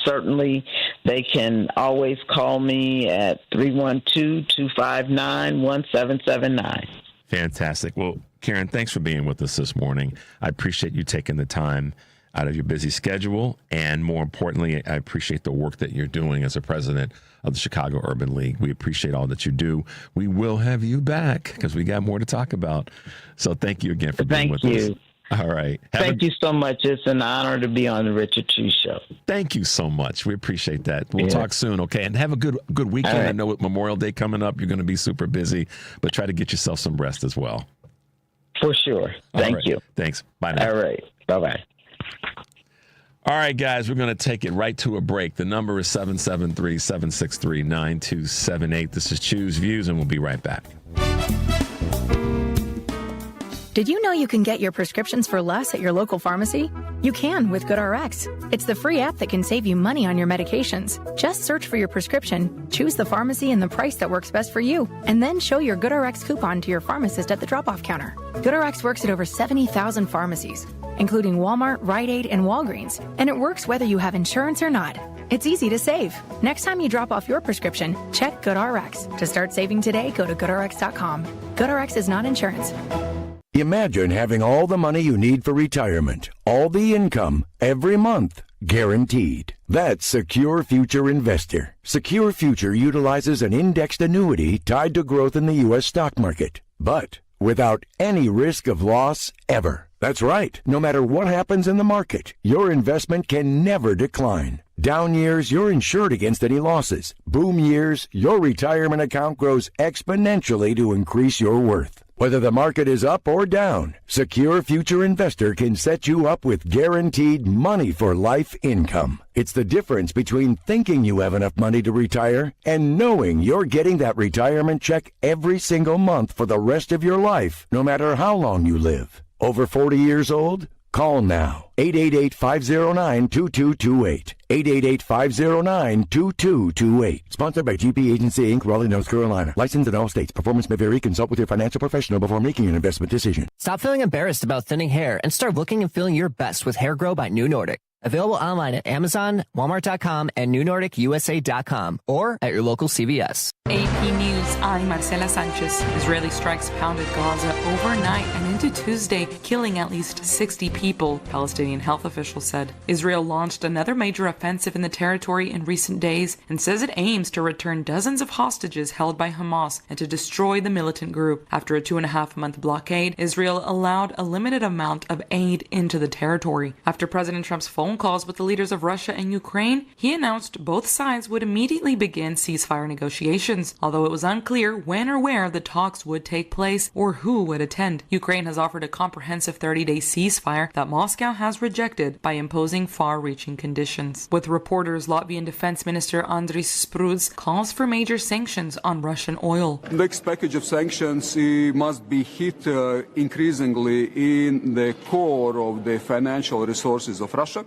certainly they can always call me at 312-259-1779. Fantastic. Well, Karen, thanks for being with us this morning. I appreciate you taking the time out of your busy schedule, and more importantly, I appreciate the work that you're doing as a president of the Chicago Urban League. We appreciate all that you do. We will have you back because we got more to talk about. So thank you again for being with us. All right. Thank you so much. It's an honor to be on the Richard Chew Show. Thank you so much. We appreciate that. We'll talk soon, okay? And have a good weekend. Right. I know with Memorial Day coming up, you're going to be super busy, but try to get yourself some rest as well. For sure. Thank you. Thanks. Bye now. All right. Bye-bye. All right, guys, we're going to take it right to a break. The number is 773-763-9278. This is Choose Views, and we'll be right back. Did you know you can get your prescriptions for less at your local pharmacy? You can with GoodRx. It's the free app that can save you money on your medications. Just search for your prescription, choose the pharmacy and the price that works best for you, and then show your GoodRx coupon to your pharmacist at the drop-off counter. GoodRx works at over 70,000 pharmacies, including Walmart, Rite Aid, and Walgreens, and it works whether you have insurance or not. It's easy to save. Next time you drop off your prescription, check GoodRx. To start saving today, go to GoodRx.com. GoodRx is not insurance. Imagine having all the money you need for retirement, all the income, every month. guaranteed. That's Secure Future Investor. Secure Future utilizes an indexed annuity tied to growth in the U.S. stock market, but without any risk of loss ever. That's right. No matter what happens in the market, your investment can never decline. Down years, you're insured against any losses. Boom years, your retirement account grows exponentially to increase your worth. Whether the market is up or down, Secure Future Investor can set you up with guaranteed money for life income. It's the difference between thinking you have enough money to retire and knowing you're getting that retirement check every single month for the rest of your life, no matter how long you live. Over 40 years old? Call now. 888-509-2228. 888-509-2228. Sponsored by GP Agency, Inc., Raleigh, North Carolina. Licensed in all states. Performance may vary. Consult with your financial professional before making an investment decision. Stop feeling embarrassed about thinning hair and start looking and feeling your best with Hair Grow by New Nordic. Available online at Amazon, Walmart.com, and NewNordicUSA.com, or at your local CVS. AP News, I'm Marcela Sanchez. Israeli strikes pounded Gaza overnight and into Tuesday, killing at least 60 people, Palestinian health officials said. Israel launched another major offensive in the territory in recent days and says it aims to return dozens of hostages held by Hamas and to destroy the militant group. After a 2.5-month blockade, Israel allowed a limited amount of aid into the territory. After President Trump's phone calls with the leaders of Russia and Ukraine, he announced both sides would immediately begin ceasefire negotiations, although it was unclear when or where the talks would take place or who would attend. Ukraine has offered a comprehensive 30-day ceasefire that Moscow has rejected by imposing far-reaching conditions. With reporters, Latvian Defense Minister Andris Spruds calls for major sanctions on Russian oil. The next package of sanctions must be hit increasingly in the core of the financial resources of Russia.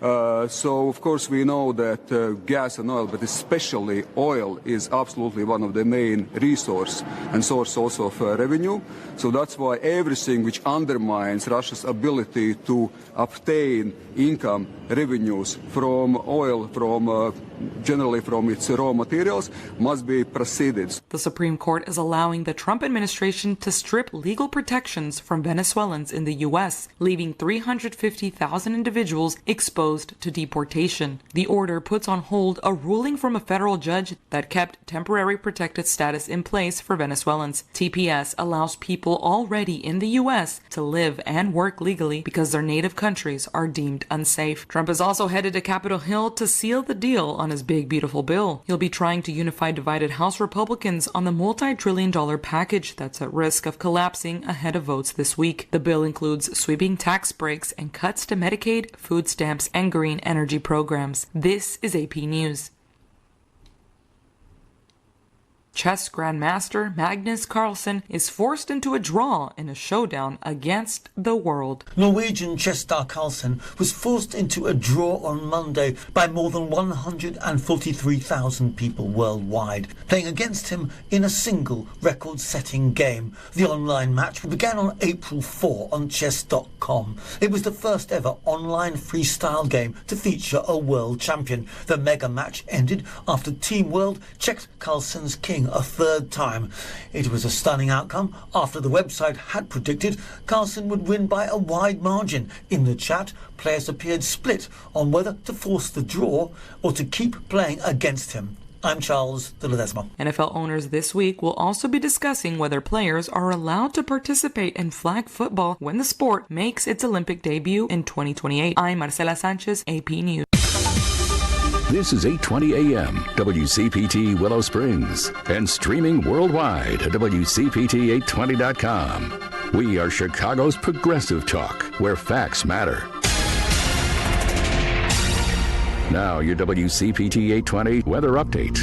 So, of course, we know that gas and oil, but especially oil, is absolutely one of the main resource and source also of revenue. So that's why everything which undermines Russia's ability to obtain income, revenues from oil, from generally from its raw materials, must be preceded. The Supreme Court is allowing the Trump administration to strip legal protections from Venezuelans in the U.S., leaving 350,000 individuals exposed to deportation. The order puts on hold a ruling from a federal judge that kept temporary protected status in place for Venezuelans. TPS allows people already in the U.S. to live and work legally because their native countries are deemed unsafe. Trump is also headed to Capitol Hill to seal the deal on his big, beautiful bill. He'll be trying to unify divided House Republicans on the multi-trillion-dollar package that's at risk of collapsing ahead of votes this week. The bill includes sweeping tax breaks and cuts to Medicaid, food stamps, and green energy programs. This is AP News. Chess Grandmaster Magnus Carlsen is forced into a draw in a showdown against the world. Norwegian chess star Carlsen was forced into a draw on Monday by more than 143,000 people worldwide, playing against him in a single record-setting game. The online match began on April 4 on chess.com. It was the first ever online freestyle game to feature a world champion. The mega match ended after Team World checked Carlsen's king a third time. It was a stunning outcome after the website had predicted Carlsen would win by a wide margin. In the chat, players appeared split on whether to force the draw or to keep playing against him. I'm Charles de Ledesma. NFL owners this week will also be discussing whether players are allowed to participate in flag football when the sport makes its Olympic debut in 2028. I'm Marcela Sanchez, AP News. This is 820 AM, WCPT Willow Springs, and streaming worldwide at WCPT820.com. We are Chicago's progressive talk, where facts matter. Now, your WCPT 820 weather update.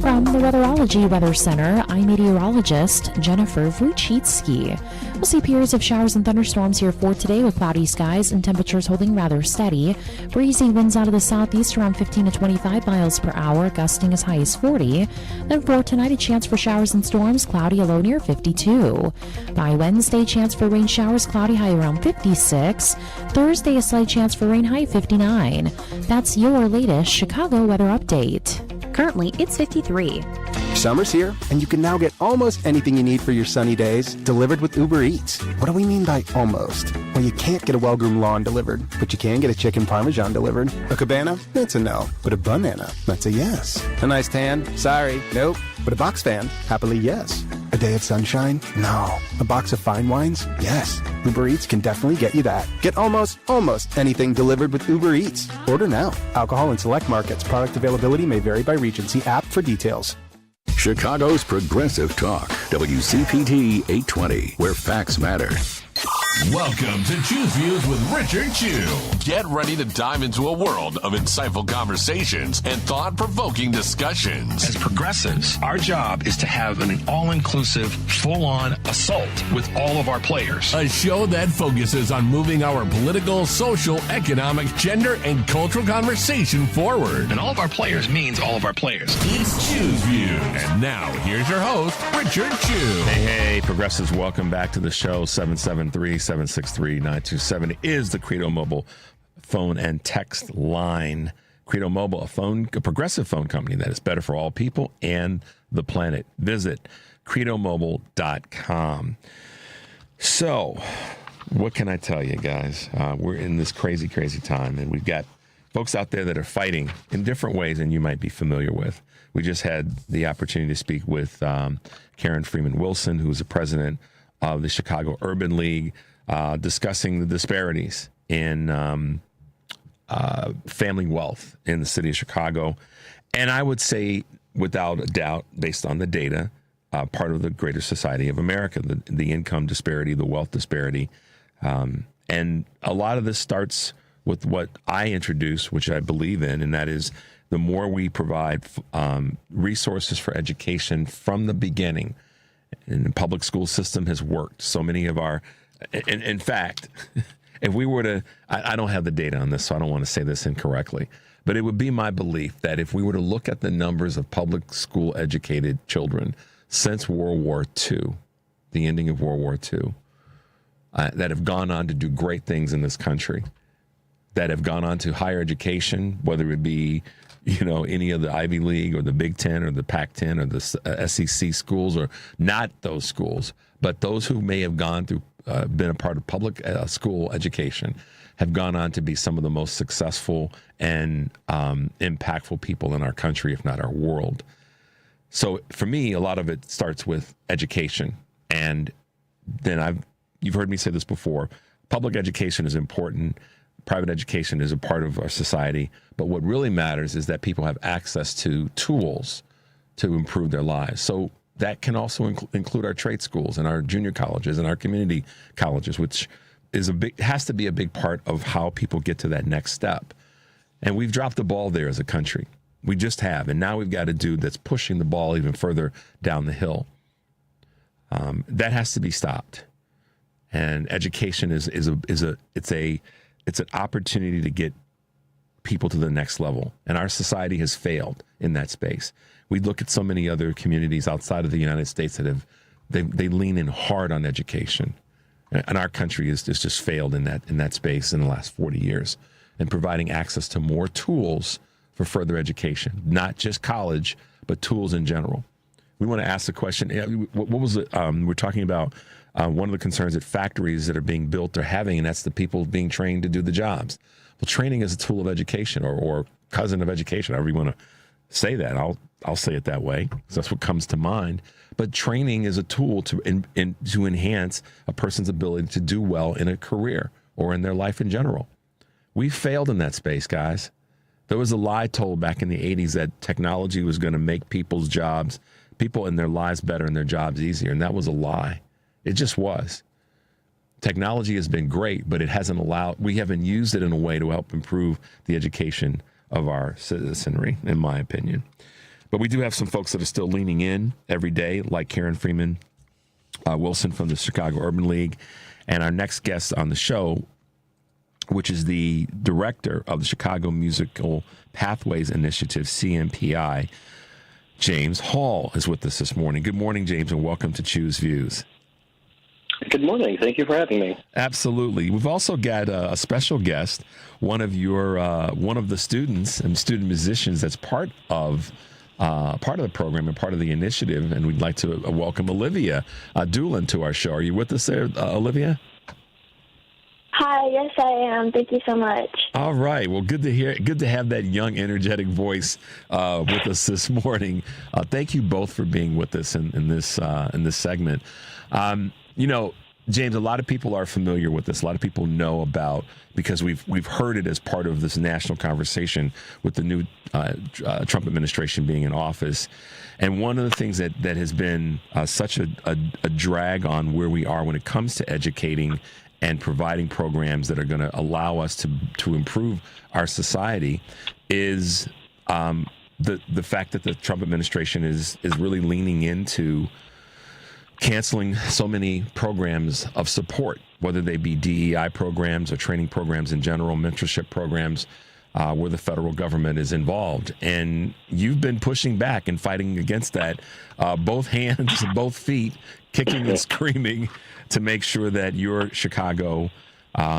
From the Weatherology Weather Center, I'm meteorologist Jennifer Wojcicki. We'll see periods of showers and thunderstorms here for today with cloudy skies and temperatures holding rather steady. Breezy winds out of the southeast around 15 to 25 miles per hour, gusting as high as 40. Then for tonight, a chance for showers and storms, cloudy, a low near 52. By Wednesday, chance for rain showers, cloudy, high around 56. Thursday, a slight chance for rain, high 59. That's your latest Chicago weather update. Currently, it's 53. Summer's here, and you can now get almost anything you need for your sunny days delivered with Uber Eats. What do we mean by almost? Well, you can't get a well-groomed lawn delivered, but you can get a chicken parmesan delivered. A cabana? That's a no. But a banana? That's a yes. A nice tan? Sorry, nope. But a box fan? Happily, yes. A day of sunshine? No. A box of fine wines? Yes. Uber Eats can definitely get you that. Get almost anything delivered with Uber Eats. Order now. Alcohol in select markets. Product availability may vary by region. See app for details. Chicago's Progressive Talk, WCPT 820, where facts matter. Welcome to Choose Views with Richard Chew. Get ready to dive into a world of insightful conversations and thought-provoking discussions. As progressives, our job is to have an all-inclusive, full-on assault with all of our players. A show that focuses on moving our political, social, economic, gender, and cultural conversation forward. And all of our players means all of our players. It's Choose Views. And now, here's your host, Richard Chew. Hey, progressives, welcome back to the show. 773-763-9270 is the Credo Mobile phone and text line. Credo Mobile, a progressive phone company that is better for all people and the planet. Visit credomobile.com. So, what can I tell you, guys? We're in this crazy, crazy time, and we've got folks out there that are fighting in different ways than you might be familiar with. We just had the opportunity to speak with Karen Freeman Wilson, who's the president of the Chicago Urban League, discussing the disparities in family wealth in the city of Chicago. And I would say, without a doubt, based on the data, part of the greater society of America, the income disparity, the wealth disparity. And a lot of this starts with what I introduced, which I believe in, and that is the more we provide resources for education from the beginning, and the public school system has worked. So many of our, in fact, if we were to, I don't have the data on this, so I don't want to say this incorrectly, but it would be my belief that if we were to look at the numbers of public school educated children since World War II, the ending of World War II, that have gone on to do great things in this country, that have gone on to higher education, whether it be, any of the Ivy League or the Big Ten or the Pac-10 or the SEC schools, or not those schools, but those who may have gone through, been a part of public school education, have gone on to be some of the most successful and impactful people in our country, if not our world. So for me, a lot of it starts with education. And then you've heard me say this before, public education is important. Private education is a part of our society, but what really matters is that people have access to tools to improve their lives. So that can also include our trade schools and our junior colleges and our community colleges, which has to be a big part of how people get to that next step. And we've dropped the ball there as a country. We just have, and now we've got a dude that's pushing the ball even further down the hill. That has to be stopped. And education it's an opportunity to get people to the next level. And our society has failed in that space. We look at so many other communities outside of the United States that they lean in hard on education. And our country has just failed in that space in the last 40 years, and providing access to more tools for further education, not just college, but tools in general. We want to ask the question, what was it? We're talking about one of the concerns that factories that are being built are having, and that's the people being trained to do the jobs. Well, training is a tool of education, or cousin of education, however you want to say that. I'll say it that way, because that's what comes to mind. But training is a tool to enhance a person's ability to do well in a career or in their life in general. We failed in that space, guys. There was a lie told back in the 80s that technology was going to make people in their lives better and their jobs easier, and that was a lie. It just was. Technology has been great, but we haven't used it in a way to help improve the education of our citizenry, in my opinion. But we do have some folks that are still leaning in every day, like Karen Freeman Wilson from the Chicago Urban League. And our next guest on the show, which is the director of the Chicago Musical Pathways Initiative, CMPI, James Hall, is with us this morning. Good morning, James, and welcome to Choose Views. Good morning. Thank you for having me. Absolutely. We've also got a special guest, one of the students and student musicians that's part of the program and part of the initiative, and we'd like to welcome Olivia Doolin to our show. Are you with us there, Olivia? Hi, yes, I am. Thank you so much. All right. Well, good to have that young, energetic voice with us this morning. Thank you both for being with us in this segment. James, a lot of people are familiar with this. A lot of people know about, because we've heard it as part of this national conversation with the new Trump administration being in office. And one of the things that has been such a drag on where we are when it comes to educating and providing programs that are going to allow us to improve our society is the fact that the Trump administration is really leaning into canceling so many programs of support, whether they be DEI programs or training programs in general, mentorship programs, where the federal government is involved. And you've been pushing back and fighting against that, both hands, both feet, kicking and screaming to make sure that your Chicago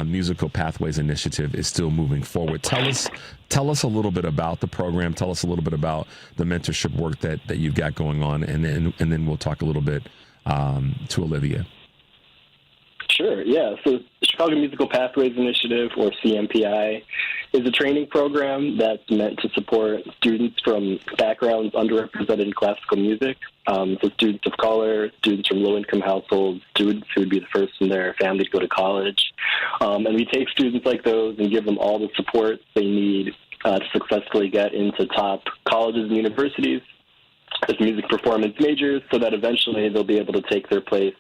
Musical Pathways Initiative is still moving forward. Tell us a little bit about the program. Tell us a little bit about the mentorship work that you've got going on, and then we'll talk a little bit to Olivia. Sure, yeah. So the Chicago Musical Pathways Initiative, or CMPI, is a training program that's meant to support students from backgrounds underrepresented in classical music. So students of color, students from low-income households, students who would be the first in their family to go to college. And we take students like those and give them all the support they need to successfully get into top colleges and universities as music performance majors, so that eventually they'll be able to take their place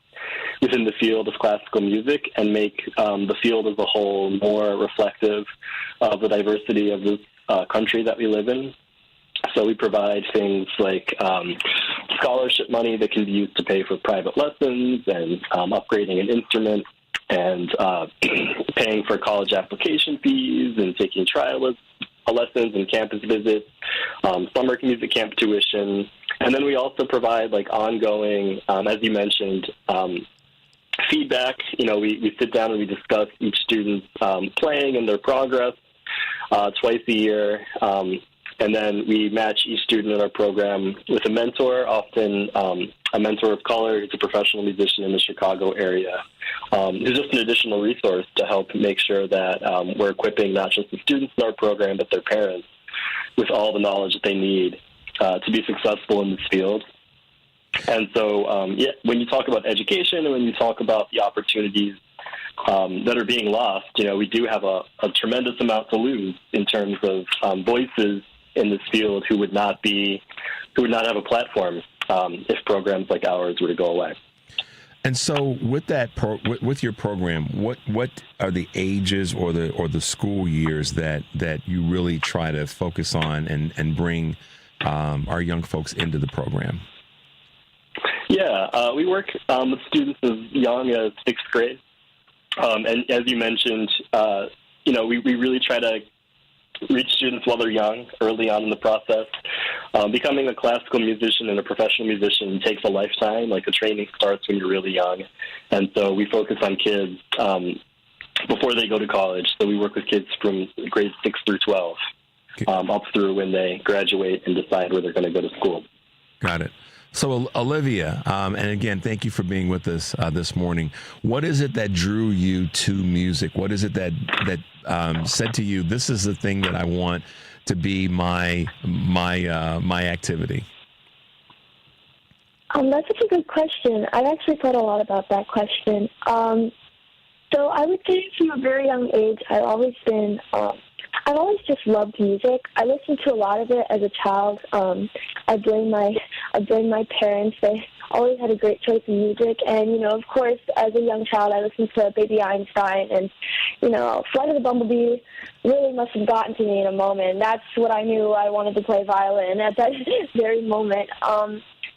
within the field of classical music and make the field as a whole more reflective of the diversity of the country that we live in. So we provide things like scholarship money that can be used to pay for private lessons and upgrading an instrument, and paying for college application fees and taking trial lessons and campus visits, summer music camp tuition. And then we also provide ongoing, as you mentioned, feedback. We sit down and we discuss each student's playing and their progress twice a year. And then we match each student in our program with a mentor, often a mentor of color who's a professional musician in the Chicago area. Who's just an additional resource to help make sure that we're equipping not just the students in our program, but their parents with all the knowledge that they need to be successful in this field. And so, when you talk about education and when you talk about the opportunities that are being lost, we do have a tremendous amount to lose in terms of voices in this field who would not have a platform if programs like ours were to go away. And so, with that, with your program, what are the ages or the school years that you really try to focus on and bring our young folks into the program? Yeah, we work with students as young as 6th grade, and as you mentioned, we really try to reach students while they're young, early on in the process. Becoming a classical musician and a professional musician takes a lifetime. The training starts when you're really young. And so we focus on kids before they go to college. So we work with kids from grades 6 through 12, up through when they graduate and decide where they're going to go to school. Got it. So, Olivia, and again, thank you for being with us this morning. What is it that drew you to music? What is it that said to you, this is the thing that I want to be my activity? That's such a good question. I've actually thought a lot about that question. So I would say from a very young age, I've always just loved music. I listened to a lot of it as a child. I blame my parents. They always had a great choice in music. And, of course, as a young child, I listened to Baby Einstein. And, Flight of the Bumblebee really must have gotten to me in a moment. That's what I knew I wanted to play violin at that very moment.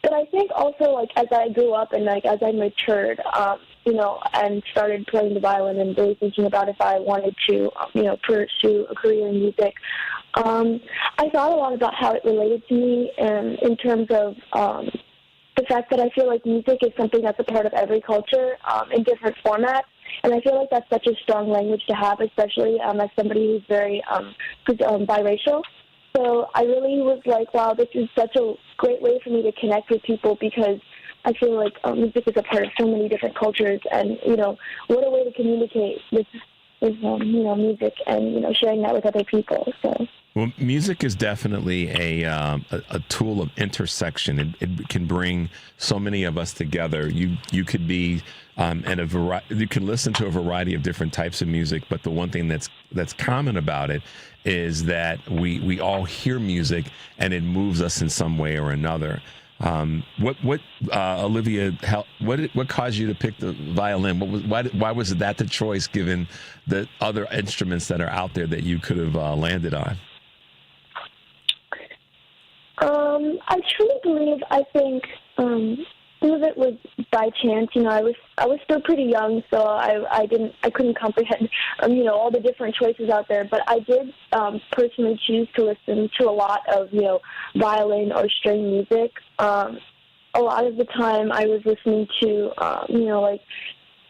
But I think also, as I grew up and, as I matured, and started playing the violin and really thinking about if I wanted to, pursue a career in music, I thought a lot about how it related to me and in terms of the fact that I feel like music is something that's a part of every culture in different formats. And I feel like that's such a strong language to have, especially as somebody who's very biracial. So I really was like, wow, this is such a great way for me to connect with people, because I feel like music is a part of so many different cultures, and, what a way to communicate with music and, sharing that with other people. So. Well, music is definitely a tool of intersection. It can bring so many of us together. You could be you can listen to a variety of different types of music, but the one thing that's common about it is that we all hear music and it moves us in some way or another. Olivia, what caused you to pick the violin? Why was that the choice, given the other instruments that are out there that you could have landed on? I truly believe, some of it was by chance. I was still pretty young, so I couldn't comprehend, all the different choices out there. But I did personally choose to listen to a lot of, violin or string music. A lot of the time, I was listening to, like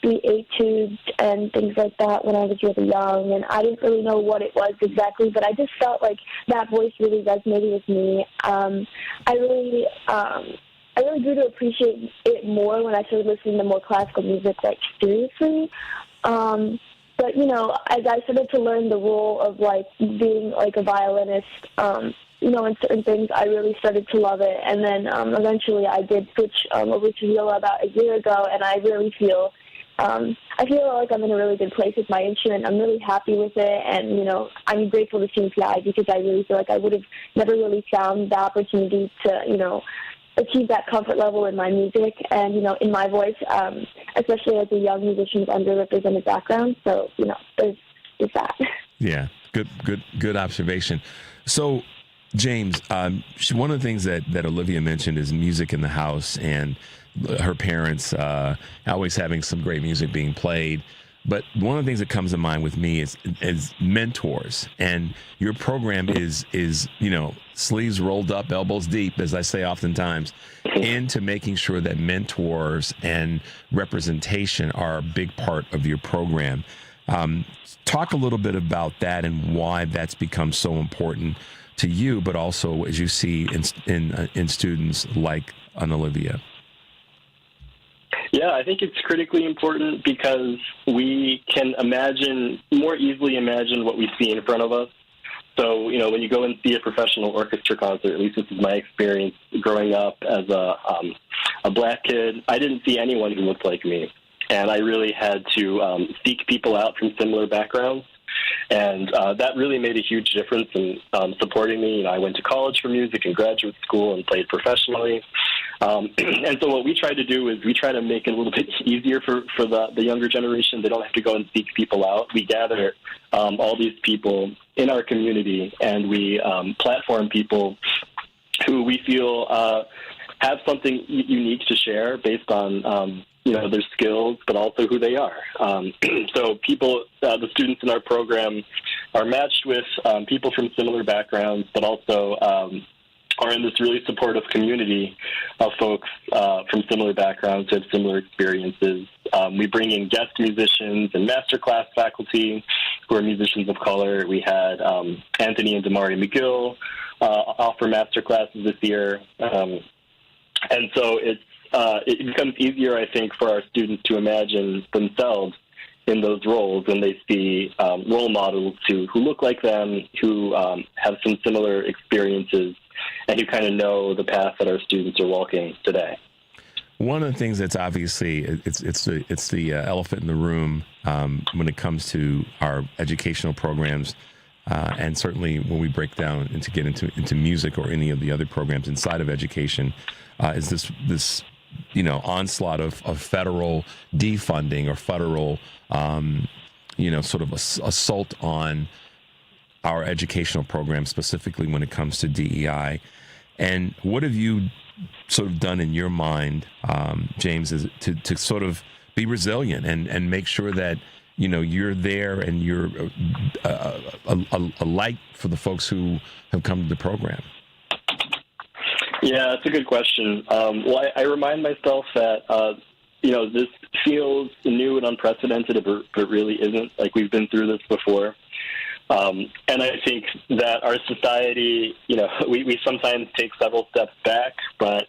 the etudes and things like that when I was really young, and I didn't really know what it was exactly, but I just felt like that voice really resonated with me. I really grew to appreciate it more when I started listening to more classical music, like, seriously. But, as I started to learn the role of, being, a violinist, in certain things, I really started to love it. And then eventually I did switch over to viola about a year ago, and I really feel like I'm in a really good place with my instrument. I'm really happy with it, and, I'm grateful to CMPI because I really feel like I would have never really found the opportunity to, achieve that comfort level in my music and, in my voice, especially as a young musician with underrepresented background. So, there's that. Yeah, good observation. So, James, one of the things that Olivia mentioned is music in the house and her parents always having some great music being played. But one of the things that comes to mind with me is mentors, and your program is sleeves rolled up, elbows deep, as I say oftentimes, into making sure that mentors and representation are a big part of your program. Talk a little bit about that and why that's become so important to you, but also as you see in students like an Olivia. Yeah, I think it's critically important because we can more easily imagine what we see in front of us. So, when you go and see a professional orchestra concert, at least this is my experience growing up as a black kid, I didn't see anyone who looked like me. And I really had to seek people out from similar backgrounds. And that really made a huge difference in supporting me. I went to college for music and graduate school and played professionally. And so what we try to do is we try to make it a little bit easier for the younger generation. They don't have to go and seek people out. We gather all these people in our community, and we platform people who we feel have something unique to share based on their skills, but also who they are. So people, the students in our program are matched with people from similar backgrounds, but also are in this really supportive community of folks from similar backgrounds who have similar experiences. We bring in guest musicians and masterclass faculty who are musicians of color. We had Anthony and Damari McGill offer masterclasses this year. And so it becomes easier, I think, for our students to imagine themselves in those roles when they see role models who look like them, who have some similar experiences, and who kind of know the path that our students are walking today. One of the things that's obviously it's the elephant in the room when it comes to our educational programs, and certainly when we break down and to get into music or any of the other programs inside of education, is this onslaught of federal defunding or federal sort of assault on our educational program, specifically when it comes to DEI. And what have you sort of done in your mind, James, is to sort of be resilient and make sure that you're there and you're a light for the folks who have come to the program? Yeah, that's a good question. Well, I remind myself that this feels new and unprecedented, but it really isn't. Like, we've been through this before. And I think that our society, we sometimes take several steps back, but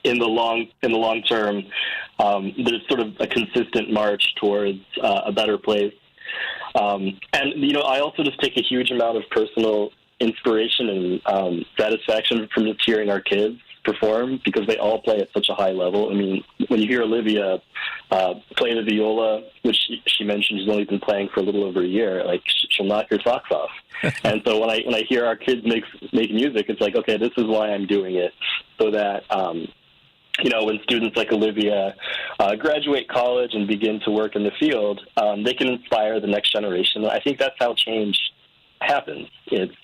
in the long term, there's sort of a consistent march towards a better place. And, you know, I also just take a huge amount of personal inspiration and satisfaction from just hearing our kids perform, because they all play at such a high level. I mean, when you hear Olivia play the viola, which she mentioned she's only been playing for a little over a year, like she'll knock your socks off. And so when I hear our kids make music, it's like, okay, this is why I'm doing it, so that you know, when students like Olivia graduate college and begin to work in the field, they can inspire the next generation. I think that's how change happens. It's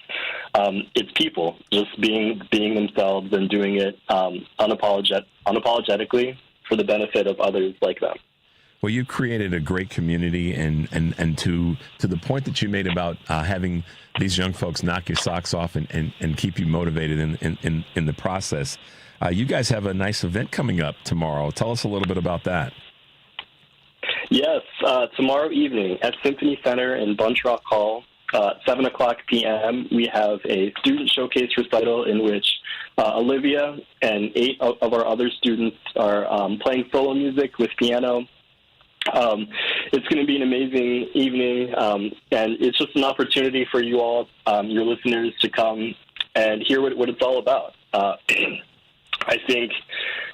people just being themselves and doing it unapologetically for the benefit of others like them. Well, you created a great community, and to the point that you made about having these young folks knock your socks off and keep you motivated in the process. You guys have a nice event coming up tomorrow. Tell us a little bit about that. Yes, tomorrow evening at Symphony Center in Bunch Rock Hall, 7 o'clock p.m., we have a student showcase recital in which Olivia and 8 of our other students are playing solo music with piano. It's going to be an amazing evening, and it's just an opportunity for you all, your listeners, to come and hear what it's all about. I think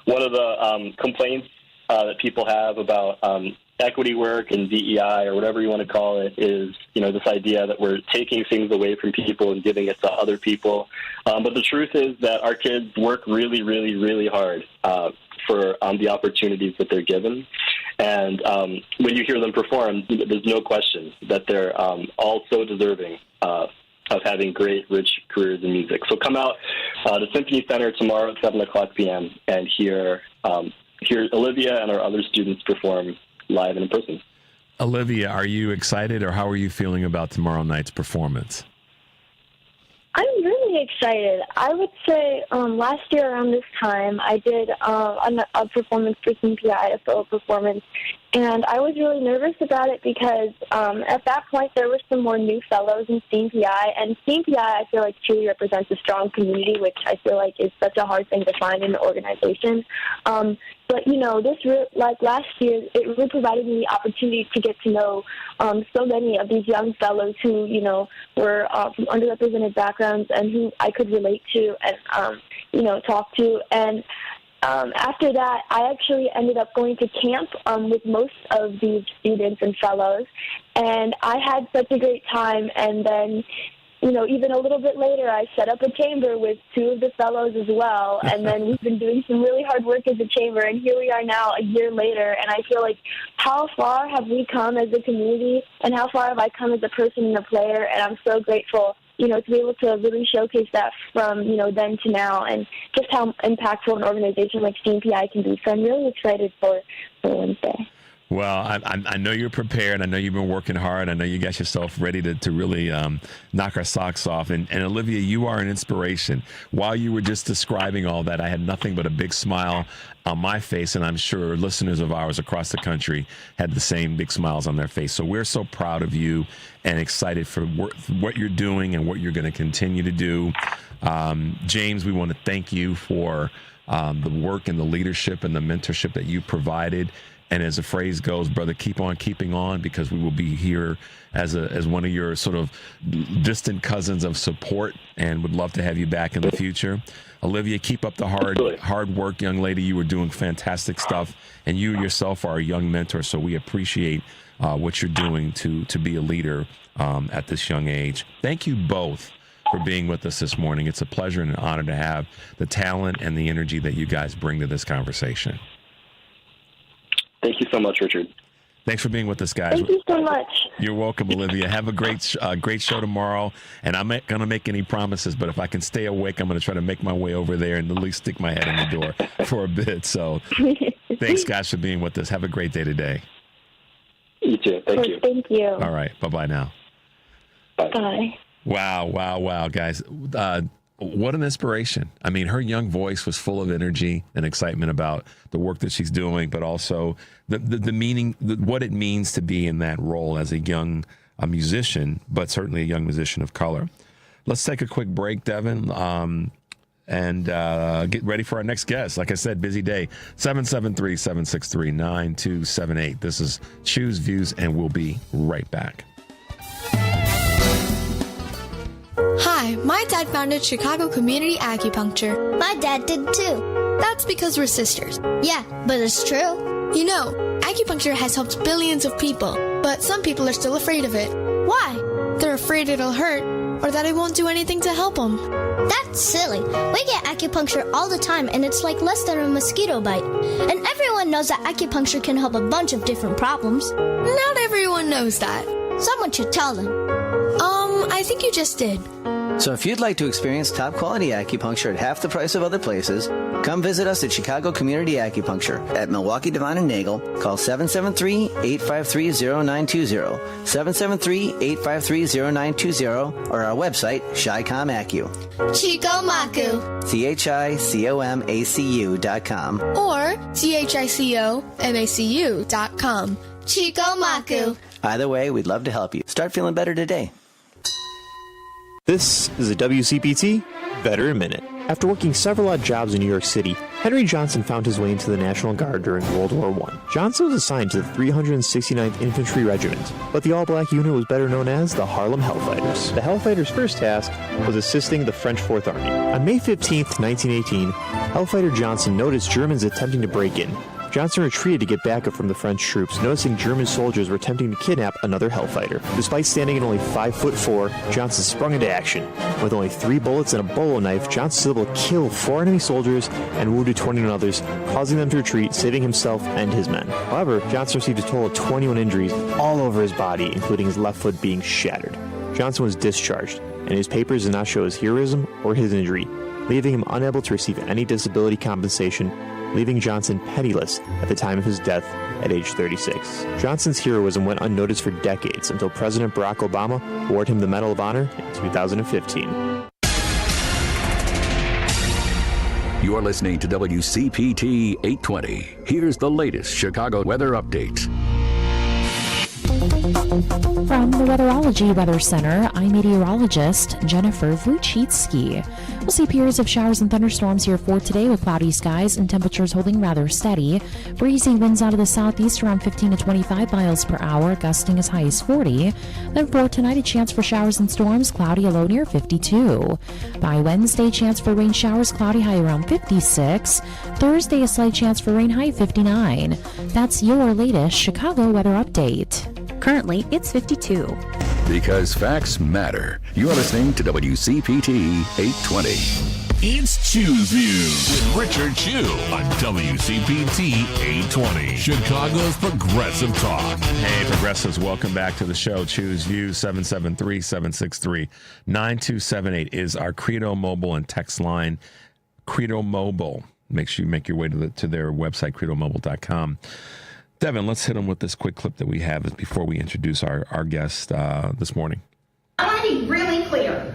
one of the complaints that people have about equity work and DEI, or whatever you want to call it, is, you know, this idea that we're taking things away from people and giving it to other people. But the truth is that our kids work really, really, really hard for the opportunities that they're given. And when you hear them perform, there's no question that they're all so deserving of having great, rich careers in music. So come out to Symphony Center tomorrow at 7 o'clock p.m. and hear Olivia and our other students perform live and in person. Olivia, are you excited, or how are you feeling about tomorrow night's performance? I'm really excited. I would say last year around this time, I did a performance for CMPI, a solo performance, and I was really nervous about it because at that point there were some more new fellows in CMPI, and CMPI I feel like truly represents a strong community, which I feel like is such a hard thing to find in an organization. But, you know, like last year, it really provided me the opportunity to get to know so many of these young fellows who, you know, were from underrepresented backgrounds and who I could relate to and, you know, talk to. And after that, I actually ended up going to camp with most of these students and fellows. And I had such a great time. And then, you know, even a little bit later, I set up a chamber with 2 of the fellows as well, and then we've been doing some really hard work as a chamber, and here we are now a year later, and I feel like how far have we come as a community, and how far have I come as a person and a player, and I'm so grateful, you know, to be able to really showcase that from, you know, then to now, and just how impactful an organization like CMPI can be. So I'm really excited for Wednesday. Well, I know you're prepared. I know you've been working hard. I know you got yourself ready to really knock our socks off. And Olivia, you are an inspiration. While you were just describing all that, I had nothing but a big smile on my face, and I'm sure listeners of ours across the country had the same big smiles on their face. So we're so proud of you and excited for what you're doing and what you're going to continue to do. James, we want to thank you for the work and the leadership and the mentorship that you provided. And as the phrase goes, brother, keep on keeping on, because we will be here as one of your sort of distant cousins of support, and would love to have you back in the future. Olivia, keep up the hard work, young lady. You were doing fantastic stuff, and you yourself are a young mentor, so we appreciate what you're doing to be a leader at this young age. Thank you both for being with us this morning. It's a pleasure and an honor to have the talent and the energy that you guys bring to this conversation. Thank you so much, Richard. Thanks for being with us, guys. Thank you so much. You're welcome, Olivia. Have a great show tomorrow. And I'm not going to make any promises, but if I can stay awake, I'm going to try to make my way over there and at least stick my head in the door for a bit. So thanks, guys, for being with us. Have a great day today. You too. Thank you. Thank you. All right. Bye-bye now. Bye. Wow, guys. What an inspiration. I mean, her young voice was full of energy and excitement about the work that she's doing, but also the meaning, what it means to be in that role as a young musician, but certainly a young musician of color. Let's take a quick break, Devin, and get ready for our next guest. Like I said, busy day. 773-763-9278. This is Choose Views, and we'll be right back. Hi, my dad founded Chicago Community Acupuncture. My dad did too. That's because we're sisters. Yeah, but it's true. You know, acupuncture has helped billions of people, but some people are still afraid of it. Why? They're afraid it'll hurt, or that it won't do anything to help them. That's silly. We get acupuncture all the time, and it's like less than a mosquito bite. And everyone knows that acupuncture can help a bunch of different problems. Not everyone knows that. Someone should tell them. I think you just did. So if you'd like to experience top quality acupuncture at half the price of other places, come visit us at Chicago Community Acupuncture at Milwaukee, Devon, and Nagel. Call 773-853-0920, 773-853-0920, or our website, Chi-Com Acu. Chicomacu. CHICOMACU.com. Or CHICOMACU.com. Chicomacu. Either way, we'd love to help you. Start feeling better today. This is a WCPT Better in Minute. After working several odd jobs in New York City, Henry Johnson found his way into the National Guard during World War I. Johnson was assigned to the 369th Infantry Regiment, but the all-black unit was better known as the Harlem Hellfighters. The Hellfighters' first task was assisting the French Fourth Army. On May 15, 1918, Hellfighter Johnson noticed Germans attempting to break in. Johnson retreated to get backup from the French troops, noticing German soldiers were attempting to kidnap another Hellfighter. Despite standing at only 5'4", Johnson sprung into action. With only 3 bullets and a bolo knife, Johnson was able to kill 4 enemy soldiers and wounded 21 others, causing them to retreat, saving himself and his men. However, Johnson received a total of 21 injuries all over his body, including his left foot being shattered. Johnson was discharged, and his papers did not show his heroism or his injury, leaving him unable to receive any disability compensation, leaving Johnson penniless at the time of his death at age 36. Johnson's heroism went unnoticed for decades until President Barack Obama awarded him the Medal of Honor in 2015. You're listening to WCPT 820. Here's the latest Chicago weather update. From the Weatherology Weather Center, I'm meteorologist Jennifer Wojcicki. We'll see periods of showers and thunderstorms here for today with cloudy skies and temperatures holding rather steady. Breezy winds out of the southeast around 15 to 25 miles per hour, gusting as high as 40. Then for tonight, a chance for showers and storms, cloudy, a low near 52. By Wednesday, chance for rain showers, cloudy, high around 56. Thursday, a slight chance for rain, high 59. That's your latest Chicago weather update. Currently, it's 52. Because facts matter. You're listening to WCPT 820. It's Choose Views with Richard Chu on WCPT 820, Chicago's Progressive Talk. Hey, Progressives, welcome back to the show. Choose Views. 773-763-9278 is our Credo Mobile and text line. Credo Mobile. Make sure you make your way to their website, credomobile.com. Devin, let's hit them with this quick clip that we have before we introduce our guest this morning. I want to be really clear.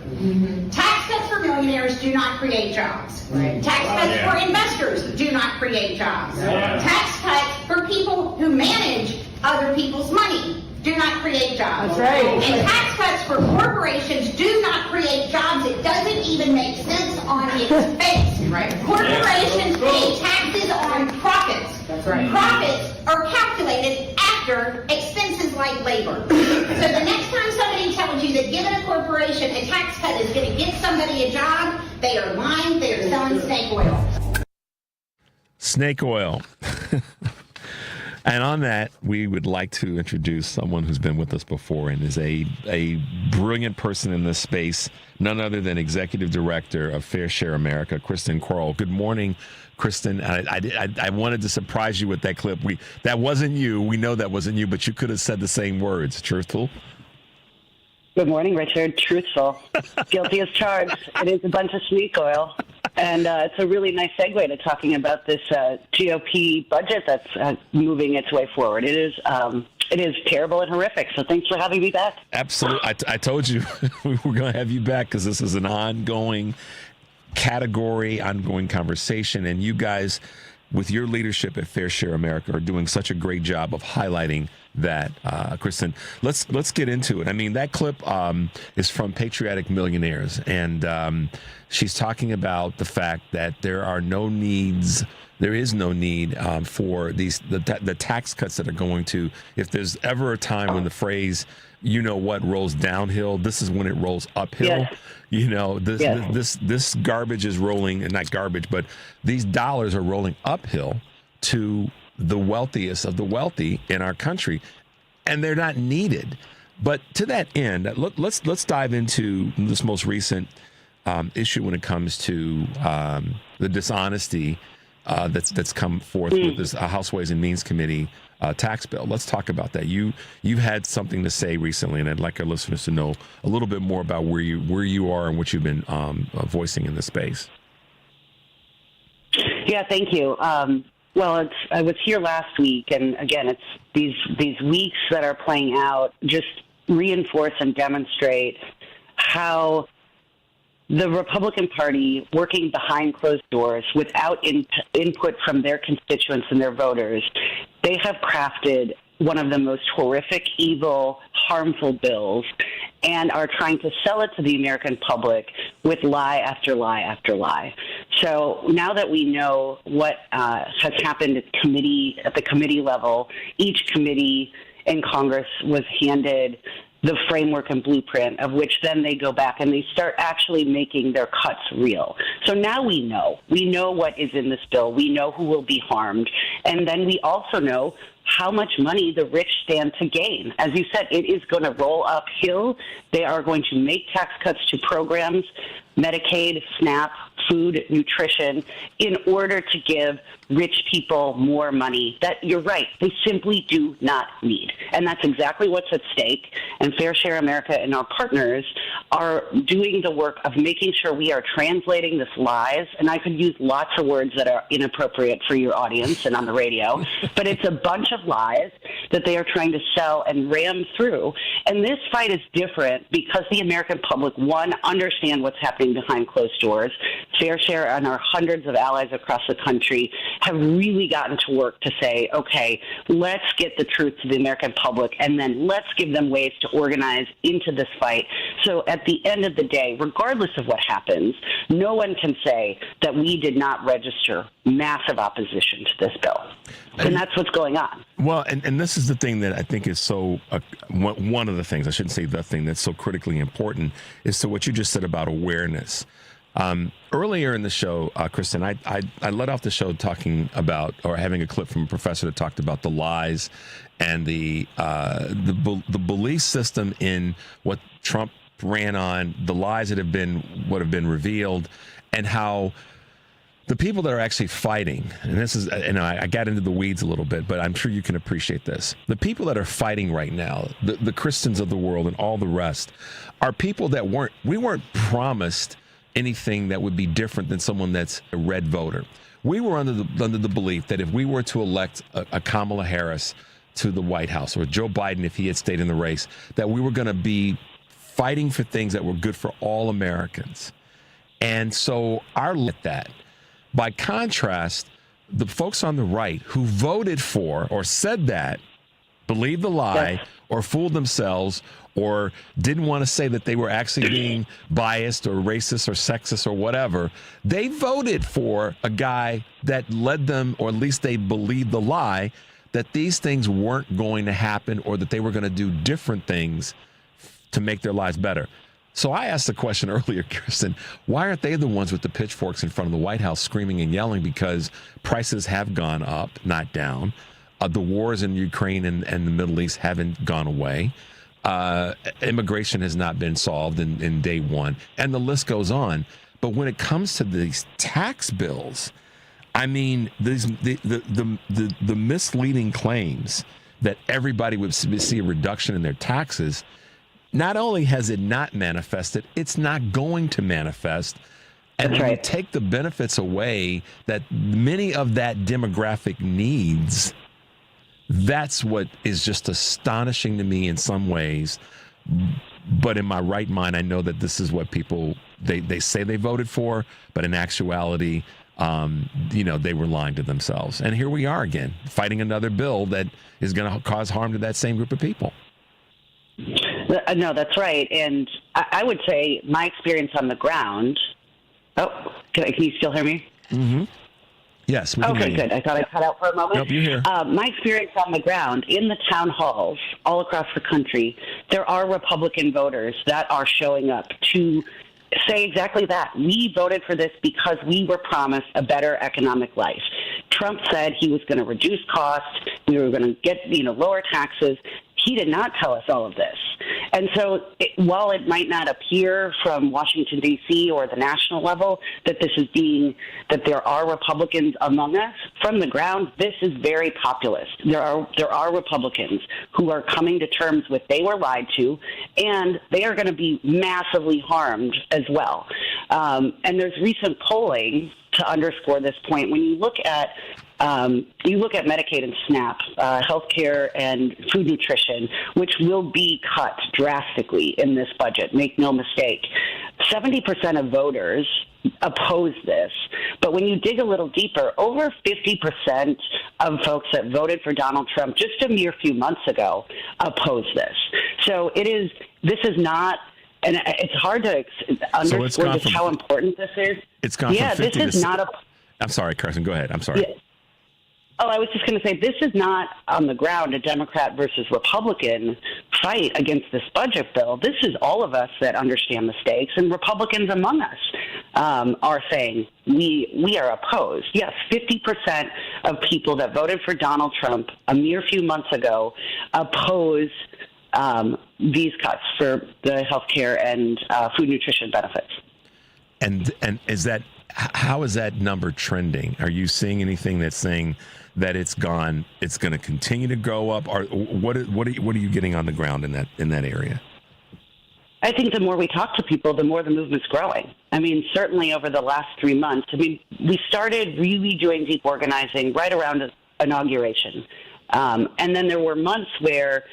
Tax cuts for millionaires do not create jobs. Right. Tax cuts for investors do not create jobs. Tax cuts for people who manage other people's money do not create jobs. That's right. And tax cuts for corporations do not create jobs. It doesn't even make sense on its face. Right. Corporations pay taxes on profits. That's right. Profits are calculated after expenses like labor. So the next time somebody tells you that giving a corporation a tax cut is going to get somebody a job, they are lying. They are selling snake oil. Snake oil. And on that, we would like to introduce someone who's been with us before and is a brilliant person in this space, none other than Executive Director of Fair Share America, Kristen Quarles. Good morning, Kristen. I wanted to surprise you with that clip. That wasn't you. We know that wasn't you, but you could have said the same words. Truthful? Good morning, Richard. Truthful. Guilty as charged. It is a bunch of snake oil. And it's a really nice segue to talking about this GOP budget that's moving its way forward. It is terrible and horrific. So thanks for having me back. Absolutely. I told you we were going to have you back because this is an ongoing category, ongoing conversation. And you guys, with your leadership at Fair Share America, are doing such a great job of highlighting that. Kristen, let's get into it. I mean, that clip is from Patriotic Millionaires, and she's talking about the fact that there are no needs There is no need for the tax cuts that are going to, if there's ever a time when the phrase, you know what, rolls downhill, this is when it rolls uphill. Yes. You know, this garbage is rolling, and not garbage, but these dollars are rolling uphill to the wealthiest of the wealthy in our country, and they're not needed. But to that end, let's dive into this most recent issue when it comes to the dishonesty that's come forth with this House Ways and Means Committee tax bill. Let's talk about that. You've had something to say recently, and I'd like our listeners to know a little bit more about where you are and what you've been voicing in this space. Yeah, thank you. Well, I was here last week, and again, it's these weeks that are playing out just reinforce and demonstrate how the Republican Party, working behind closed doors without input from their constituents and their voters, they have crafted one of the most horrific, evil, harmful bills and are trying to sell it to the American public with lie after lie after lie. So now that we know what has happened at the committee level, each committee in Congress was handed the framework and blueprint of which then they go back and they start actually making their cuts real. So now we know what is in this bill. We know who will be harmed. And then we also know how much money the rich stand to gain. As you said, it is going to roll uphill. They are going to make tax cuts to programs, Medicaid, SNAP, food, nutrition, in order to give rich people more money that, you're right, they simply do not need. And that's exactly what's at stake. And Fair Share America and our partners are doing the work of making sure we are translating this lies. And I could use lots of words that are inappropriate for your audience and on the radio, but it's a bunch of lies that they are trying to sell and ram through. And this fight is different because the American public, one, understand what's happening behind closed doors. Fair Share and our hundreds of allies across the country have really gotten to work to say, okay, let's get the truth to the American public, and then let's give them ways to organize into this fight. So at the end of the day, regardless of what happens, no one can say that we did not register massive opposition to this bill. And that's what's going on. Well, and this is the thing that I think is so, one of the things, I shouldn't say the thing that's so critically important, is to what you just said about awareness. Earlier in the show, Kristen, I led off the show talking about, or having a clip from a professor that talked about the lies and the belief system in what Trump ran on, the lies that have been revealed, and how the people that are actually fighting, and this is, and I got into the weeds a little bit, but I'm sure you can appreciate this. The people that are fighting right now, the Christians of the world and all the rest, are people that we weren't promised anything that would be different than someone that's a red voter. We were under the belief that if we were to elect a Kamala Harris to the White House, or Joe Biden if he had stayed in the race, that we were going to be fighting for things that were good for all Americans. And so that. By contrast, the folks on the right who voted for or said that, believed the lie, or fooled themselves, or didn't want to say that they were actually being biased or racist or sexist or whatever, they voted for a guy that led them, or at least they believed the lie, that these things weren't going to happen, or that they were going to do different things to make their lives better. So I asked the question earlier, Kirsten, why aren't they the ones with the pitchforks in front of the White House screaming and yelling? Because prices have gone up, not down. The wars in Ukraine and the Middle East haven't gone away. Immigration has not been solved in day one, and the list goes on. But when it comes to these tax bills, I mean, the misleading claims that everybody would see a reduction in their taxes, not only has it not manifested, it's not going to manifest. And when you take the benefits away that many of that demographic needs, that's what is just astonishing to me in some ways. But in my right mind, I know that this is what people, they say they voted for, but in actuality, they were lying to themselves. And here we are again, fighting another bill that is going to cause harm to that same group of people. No, that's right. And I would say my experience on the ground. Oh, can you still hear me? Mm-hmm. Yes. We can Okay, hear you. good. I thought I cut out for a moment. Nope, you're here. My experience on the ground in the town halls all across the country, there are Republican voters that are showing up to say exactly that. We voted for this because we were promised a better economic life. Trump said he was going to reduce costs. We were going to get, lower taxes. He did not tell us all of this. And so while it might not appear from Washington, D.C. or the national level that that there are Republicans among us, from the ground, this is very populist. There are Republicans who are coming to terms with they were lied to, and they are going to be massively harmed as well. And there's recent polling to underscore this point. When you look at Medicaid and SNAP, healthcare and food nutrition, which will be cut drastically in this budget, make no mistake. 70% of voters oppose this. But when you dig a little deeper, over 50% of folks that voted for Donald Trump just a mere few months ago oppose this. So this is not, and it's hard to underscore just how important this is. It's gone from 50 this is not a... I'm sorry, Carson, go ahead. I'm sorry. Yeah. Oh, I was just going to say, this is not on the ground a Democrat versus Republican fight against this budget bill. This is all of us that understand the stakes, and Republicans among us are saying we are opposed. Yes, 50% of people that voted for Donald Trump a mere few months ago oppose these cuts for the health care and food nutrition benefits. And how is that number trending? Are you seeing anything that's saying that it's going to continue to go up, or what are you getting on the ground in that area? I think the more we talk to people, the more the movement's growing. I mean, certainly over the last 3 months. I mean, we started really doing deep organizing right around inauguration, and then there were months where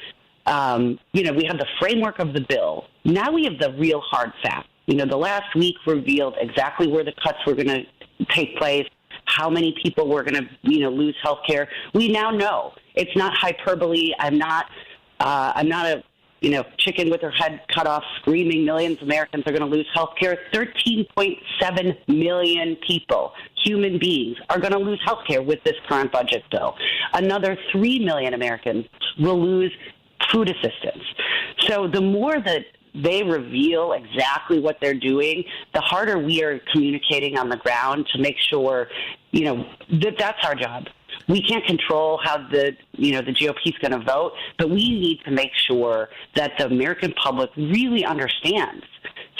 we had the framework of the bill. Now we have the real hard facts. The last week revealed exactly where the cuts were going to take place, how many people were going to, lose health care. We now know. It's not hyperbole. I'm not a, chicken with her head cut off screaming millions of Americans are going to lose health care. 13.7 million people, human beings, are going to lose health care with this current budget bill. Another 3 million Americans will lose food assistance. So the more that they reveal exactly what they're doing, the harder we are communicating on the ground to make sure, that's our job. We can't control how the GOP is going to vote, but we need to make sure that the American public really understands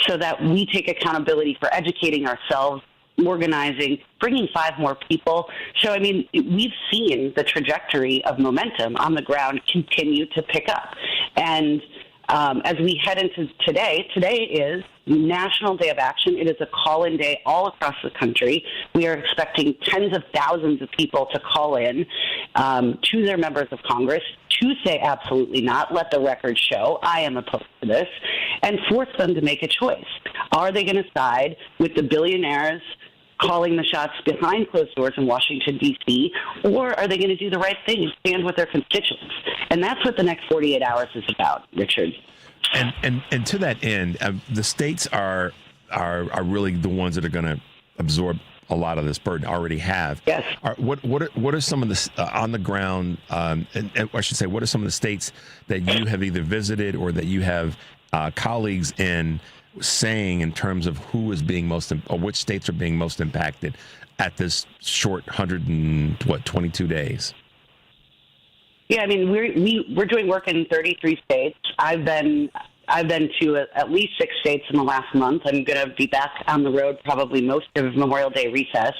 so that we take accountability for educating ourselves, organizing, bringing 5 more people. So, I mean, we've seen the trajectory of momentum on the ground continue to pick up. And as we head into today is National Day of Action. It is a call-in day all across the country. We are expecting tens of thousands of people to call in to their members of Congress to say absolutely not, let the record show, I am opposed to this, and force them to make a choice. Are they going to side with the billionaires calling the shots behind closed doors in Washington, D.C., or are they going to do the right thing and stand with their constituents? And that's what the next 48 hours is about, Richard. And to that end, the states are really the ones that are going to absorb a lot of this burden, already have. Yes. What are some of the on the ground, and I should say, what are some of the states that you have either visited or that you have colleagues in saying in terms of who is being or which states are being most impacted at this short 22 days? Yeah, I mean, we're doing work in 33 states. I've been to at least 6 states in the last month. I'm going to be back on the road probably most of Memorial Day recess.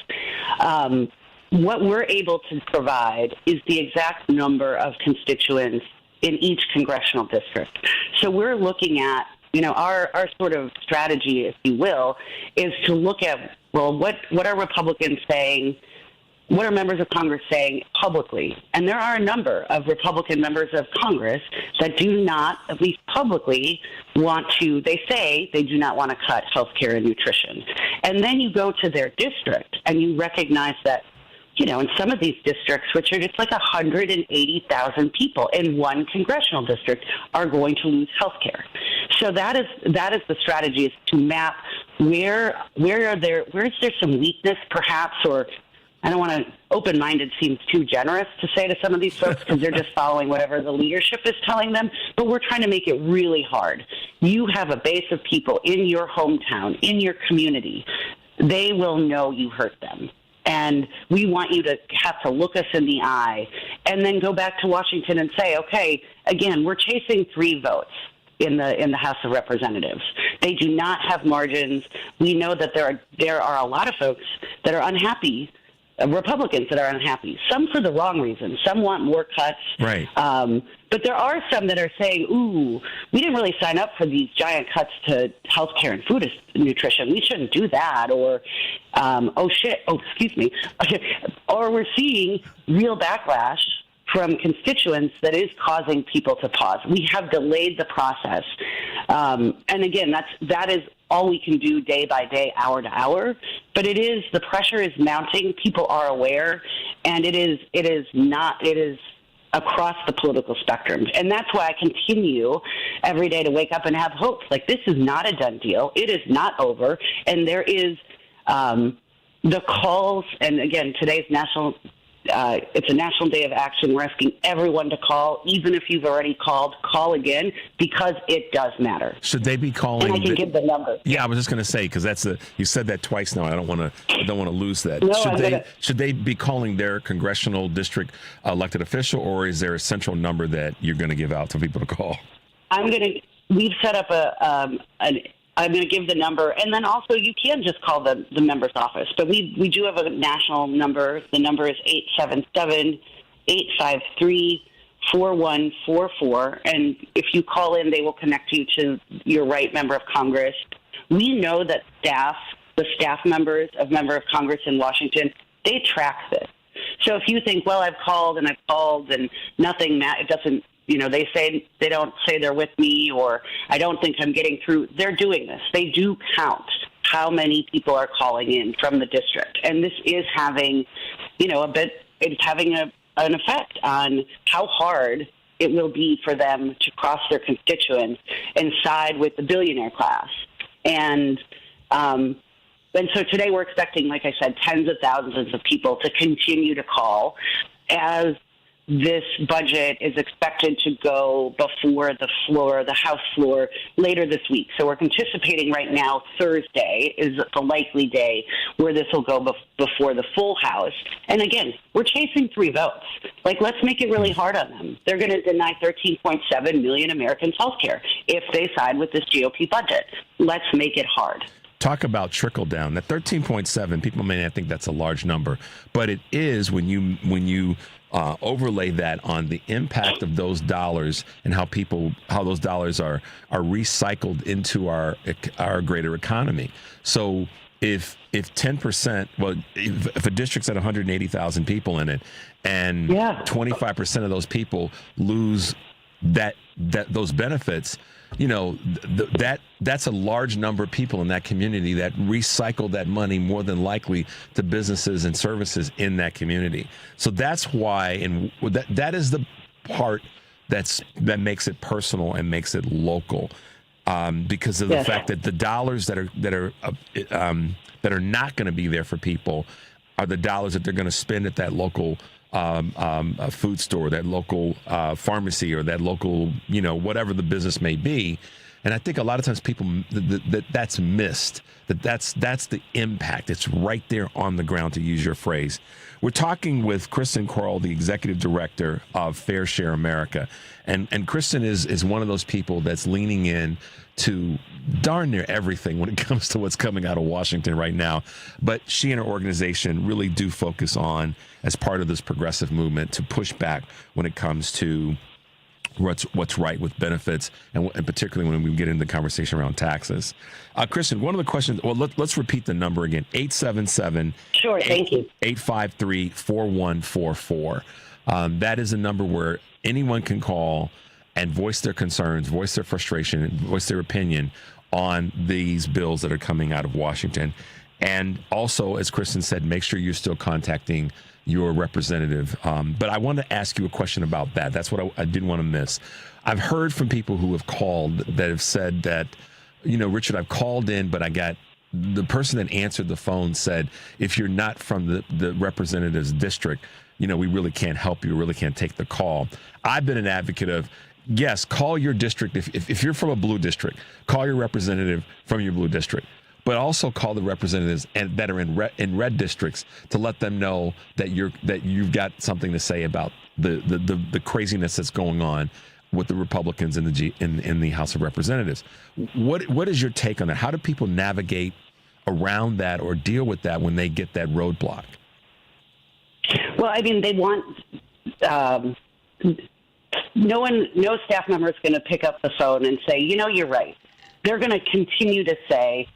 What we're able to provide is the exact number of constituents in each congressional district. So we're looking at, our sort of strategy, if you will, is to look at, well, what are Republicans saying? What are members of Congress saying publicly? And there are a number of Republican members of Congress that do not, at least publicly, they say they do not want to cut health care and nutrition. And then you go to their district and you recognize that, in some of these districts, Richard, it's like 180,000 people in one congressional district are going to lose health care. So that is the strategy, is to map where is there some weakness perhaps, or I don't want to, open-minded seems too generous to say to some of these folks because they're just following whatever the leadership is telling them, but we're trying to make it really hard. You have a base of people in your hometown, in your community. They will know you hurt them. And we want you to have to look us in the eye and then go back to Washington and say, okay, again, we're chasing 3 votes in the House of Representatives. They do not have margins. We know that there are a lot of folks that are unhappy, Republicans that are unhappy, some for the wrong reasons. Some want more cuts. Right. But there are some that are saying, ooh, we didn't really sign up for these giant cuts to health care and food nutrition. We shouldn't do that. Or, excuse me. Or we're seeing real backlash from constituents that is causing people to pause. We have delayed the process. And again, that is all we can do day by day, hour to hour. But the pressure is mounting. People are aware, and it is across the political spectrum. And that's why I continue every day to wake up and have hope. Like, this is not a done deal. It is not over. And there is the calls, and again, today's it's a national day of action. We're asking everyone to call, even if you've already called, call again, because it does matter. Should they be calling? And I can give the number. Yeah, I was just going to say, because you said that twice now. I don't want to lose that. No, should they be calling their congressional district elected official, or is there a central number that you're going to give out to people to call? We've set up I'm going to give the number, and then also you can just call the member's office. But we do have a national number. The number is 877-853-4144. And if you call in, they will connect you to your right member of Congress. We know that the staff members of member of Congress in Washington, they track this. So if you think, well, I've called and nothing, it doesn't, they don't say they're with me, or I don't think I'm getting through. They're doing this. They do count how many people are calling in from the district. And this is having, it's having an effect on how hard it will be for them to cross their constituents and side with the billionaire class. And so today we're expecting, like I said, tens of thousands of people to continue to call as this budget is expected to go before the House floor later this week. So we're anticipating right now Thursday is the likely day where this will go before the full House. And again, we're chasing 3 votes. Like, let's make it really hard on them. They're going to deny 13.7 million Americans health care if they side with this GOP budget. Let's make it hard. Talk about trickle down. That 13.7, people may not think that's a large number, but it is when you overlay that on the impact of those dollars and how those dollars are recycled into our greater economy. So if 10%, if a district's at 180,000 people in it, and 25% of those people lose those benefits, that's a large number of people in that community that recycle that money more than likely to businesses and services in that community. So that's why, and that is the part that makes it personal and makes it local, because of the fact that the dollars that are not going to be there for people are the dollars that they're going to spend at that local a food store, that local pharmacy, or that local, whatever the business may be. And I think a lot of times people that's missed. That's the impact. It's right there on the ground, to use your phrase. We're talking with Kristen Kroll, the executive director of Fair Share America, and Kristen is one of those people that's leaning in to darn near everything when it comes to what's coming out of Washington right now. But she and her organization really do focus on, as part of this progressive movement, to push back when it comes to what's right with benefits, and particularly when we get into the conversation around taxes. Kristen, one of the questions, let's repeat the number again, 877 Sure, thank you. 853-4144. That is a number where anyone can call and voice their concerns, voice their frustration, and voice their opinion on these bills that are coming out of Washington. And also, as Kristen said, make sure you're still contacting your representative. But I want to ask you a question about that. That's what I didn't want to miss. I've heard from people who have called that have said that, Richard, I've called in, but I got the person that answered the phone said, if you're not from the representative's district, we really can't help you, really can't take the call. I've been an advocate of, yes, call your district. If you're from a blue district, call your representative from your blue district, but also call the representatives that are in red districts to let them know that you've got something to say about the craziness that's going on with the Republicans in the House of Representatives. What is your take on that? How do people navigate around that or deal with that when they get that roadblock? Well, I mean, they want no staff member is going to pick up the phone and say, you're right. They're going to continue to say,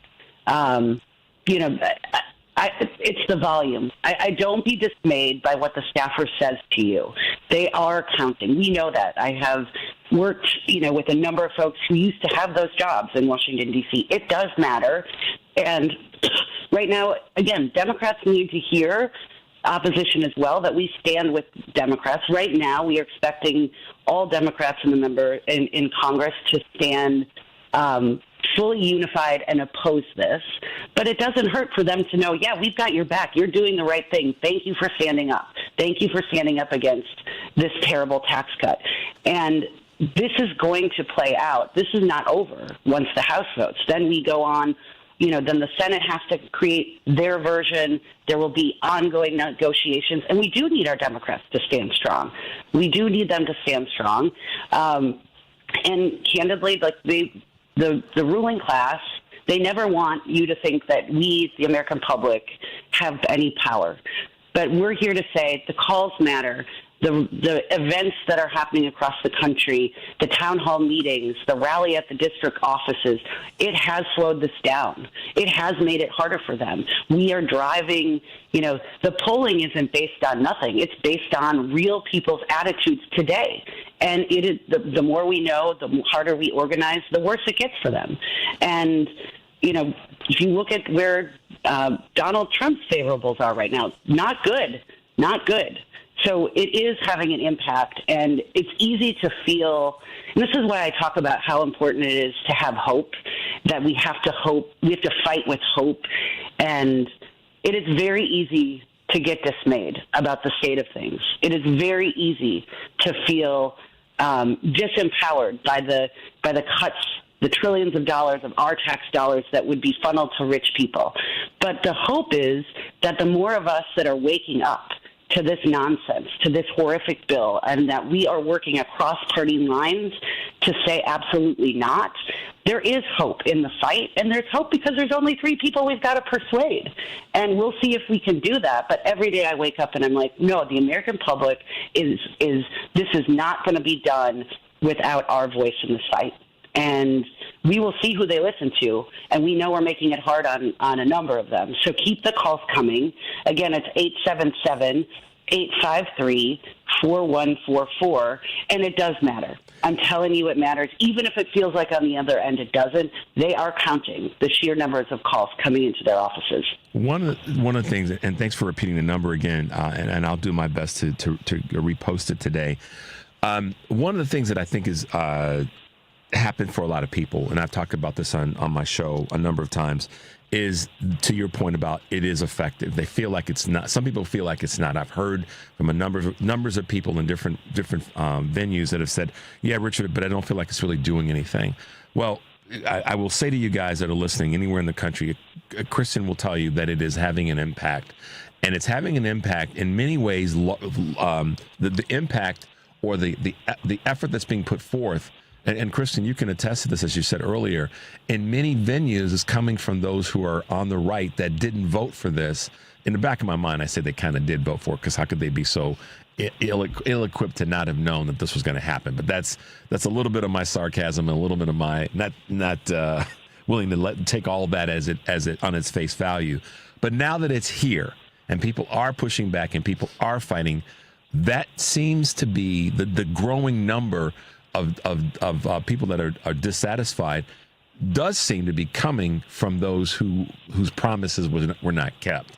it's the volume. I don't be dismayed by what the staffer says to you. They are counting. We know that. I have worked, with a number of folks who used to have those jobs in Washington, D.C. It does matter. And right now, again, Democrats need to hear opposition as well, that we stand with Democrats. Right now, we are expecting all Democrats in Congress to stand fully unified and oppose this. But it doesn't hurt for them to know, we've got your back. You're doing the right thing. Thank you for standing up. Thank you for standing up against this terrible tax cut. And this is going to play out. This is not over once the House votes. Then we go on. Then the Senate has to create their version. There will be ongoing negotiations. And we do need our Democrats to stand strong. We do need them to stand strong. And candidly, like the ruling class, they never want you to think that we, the American public, have any power. But we're here to say the calls matter. The events that are happening across the country, the town hall meetings, the rally at the district offices, it has slowed this down. It has made it harder for them. We are driving, the polling isn't based on nothing. It's based on real people's attitudes today. And it is the more we know, the harder we organize, the worse it gets for them. And, if you look at where Donald Trump's favorables are right now, not good. So it is having an impact, and it's easy to feel, and this is why I talk about how important it is to have hope, that we have to fight with hope, and it is very easy to get dismayed about the state of things. It is very easy to feel disempowered by the cuts, the trillions of dollars of our tax dollars that would be funneled to rich people. But the hope is that the more of us that are waking up to this nonsense, to this horrific bill, and that we are working across party lines to say absolutely not, there is hope in the fight, and there's hope because there's only 3 people we've got to persuade. And we'll see if we can do that. But every day I wake up and I'm like, no, the American public this is not going to be done without our voice in this fight. And we will see who they listen to, and we know we're making it hard on a number of them. So keep the calls coming. Again, it's 877-853-4144, and it does matter. I'm telling you it matters. Even if it feels like on the other end it doesn't, they are counting the sheer numbers of calls coming into their offices. One of the things, and thanks for repeating the number again, and I'll do my best to repost it today. One of the things that I think is happened for a lot of people, and I've talked about this on my show a number of times, is to your point about it is effective. They feel like it's not. Some people feel like it's not. I've heard from a numbers of people in different venues that have said, yeah, Richard, but I don't feel like it's really doing anything. Well, I will say to you guys that are listening anywhere in the country, Kristen will tell you that it is having an impact, and it's having an impact in many ways. The impact or the effort that's being put forth. And Kristen, you can attest to this, as you said earlier, in many venues is coming from those who are on the right that didn't vote for this. In the back of my mind, I said they kind of did vote for it, because how could they be so ill-equipped to not have known that this was going to happen? But that's a little bit of my sarcasm and a little bit of my not willing to take all of that as it on its face value. But now that it's here and people are pushing back and people are fighting, that seems to be the growing number of people that are dissatisfied does seem to be coming from those whose promises were not kept.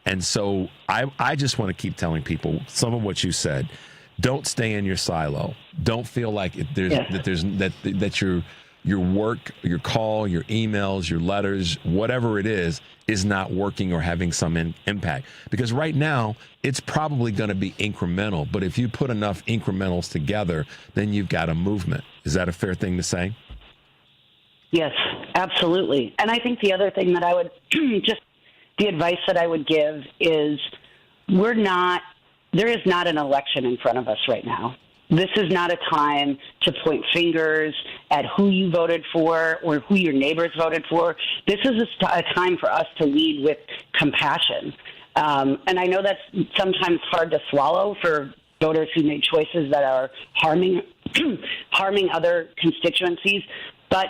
And so I just want to keep telling people some of what you said. Don't stay in your silo. Don't feel like that you're your work, your call, your emails, your letters, whatever it is not working or having some impact. Because right now, it's probably going to be incremental. But if you put enough incrementals together, then you've got a movement. Is that a fair thing to say? Yes, absolutely. And I think the other thing that I would the advice that I would give is there is not an election in front of us right now. This is not a time to point fingers at who you voted for or who your neighbors voted for. This is a time for us to lead with compassion. And I know that's sometimes hard to swallow for voters who made choices that are harming other constituencies. But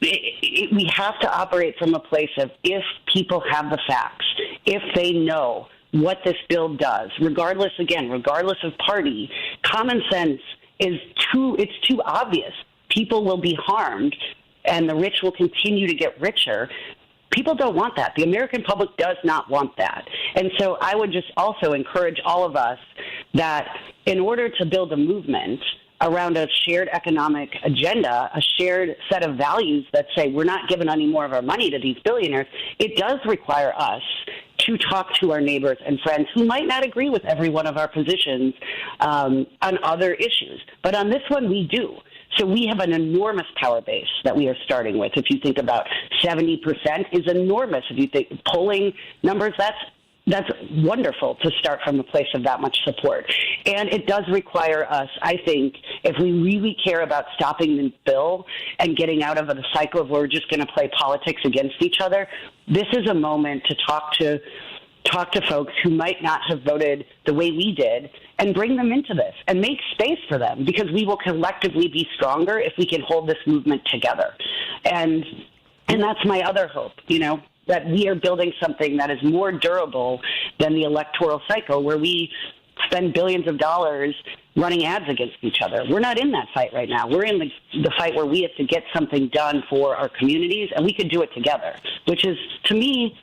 we have to operate from a place of, if people have the facts, if they know what this bill does, regardless of party, common sense it's too obvious. People will be harmed and the rich will continue to get richer. People don't want that. The American public does not want that. And so I would just also encourage all of us that in order to build a movement around a shared economic agenda, a shared set of values that say we're not giving any more of our money to these billionaires, it does require us to talk to our neighbors and friends who might not agree with every one of our positions on other issues. But on this one, we do. So we have an enormous power base that we are starting with. If you think about 70% is enormous. If you think polling numbers, that's wonderful to start from a place of that much support. And it does require us, I think, if we really care about stopping the bill and getting out of the cycle of where we're just going to play politics against each other, this is a moment to talk to folks who might not have voted the way we did and bring them into this and make space for them, because we will collectively be stronger if we can hold this movement together. And that's my other hope, that we are building something that is more durable than the electoral cycle where we spend billions of dollars running ads against each other. We're not in that fight right now. We're in the fight where we have to get something done for our communities, and we could do it together, which is, to me,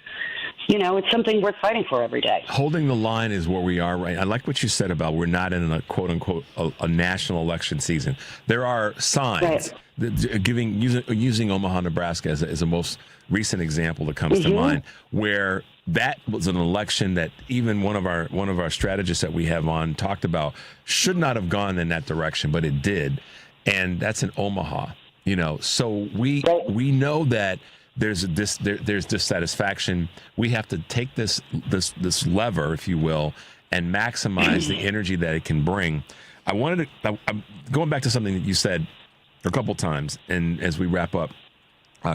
it's something worth fighting for every day. Holding the line is where we are right. I like what you said about we're not in a quote unquote a national election season. There are signs using Omaha, Nebraska as a most recent example that comes to mind, where that was an election that even one of our strategists that we have on talked about should not have gone in that direction, but it did, and that's in Omaha. So we know that there's dissatisfaction. We have to take this lever, if you will, and maximize the energy that it can bring. I'm going back to something that you said a couple times, and as we wrap up,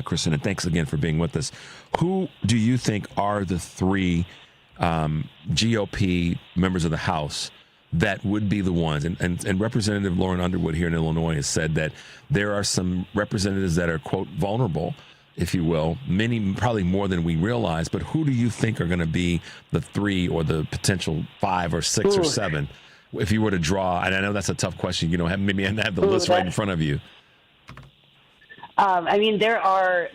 Kristen, and thanks again for being with us. Who do you think are the three GOP members of the House that would be the ones? And Representative Lauren Underwood here in Illinois has said that there are some representatives that are, quote, vulnerable, if you will, many, probably more than we realize. But who do you think are going to be the three or the potential 5 or 6 or 7 if you were to draw? And I know that's a tough question. Maybe have the list right in front of you. There are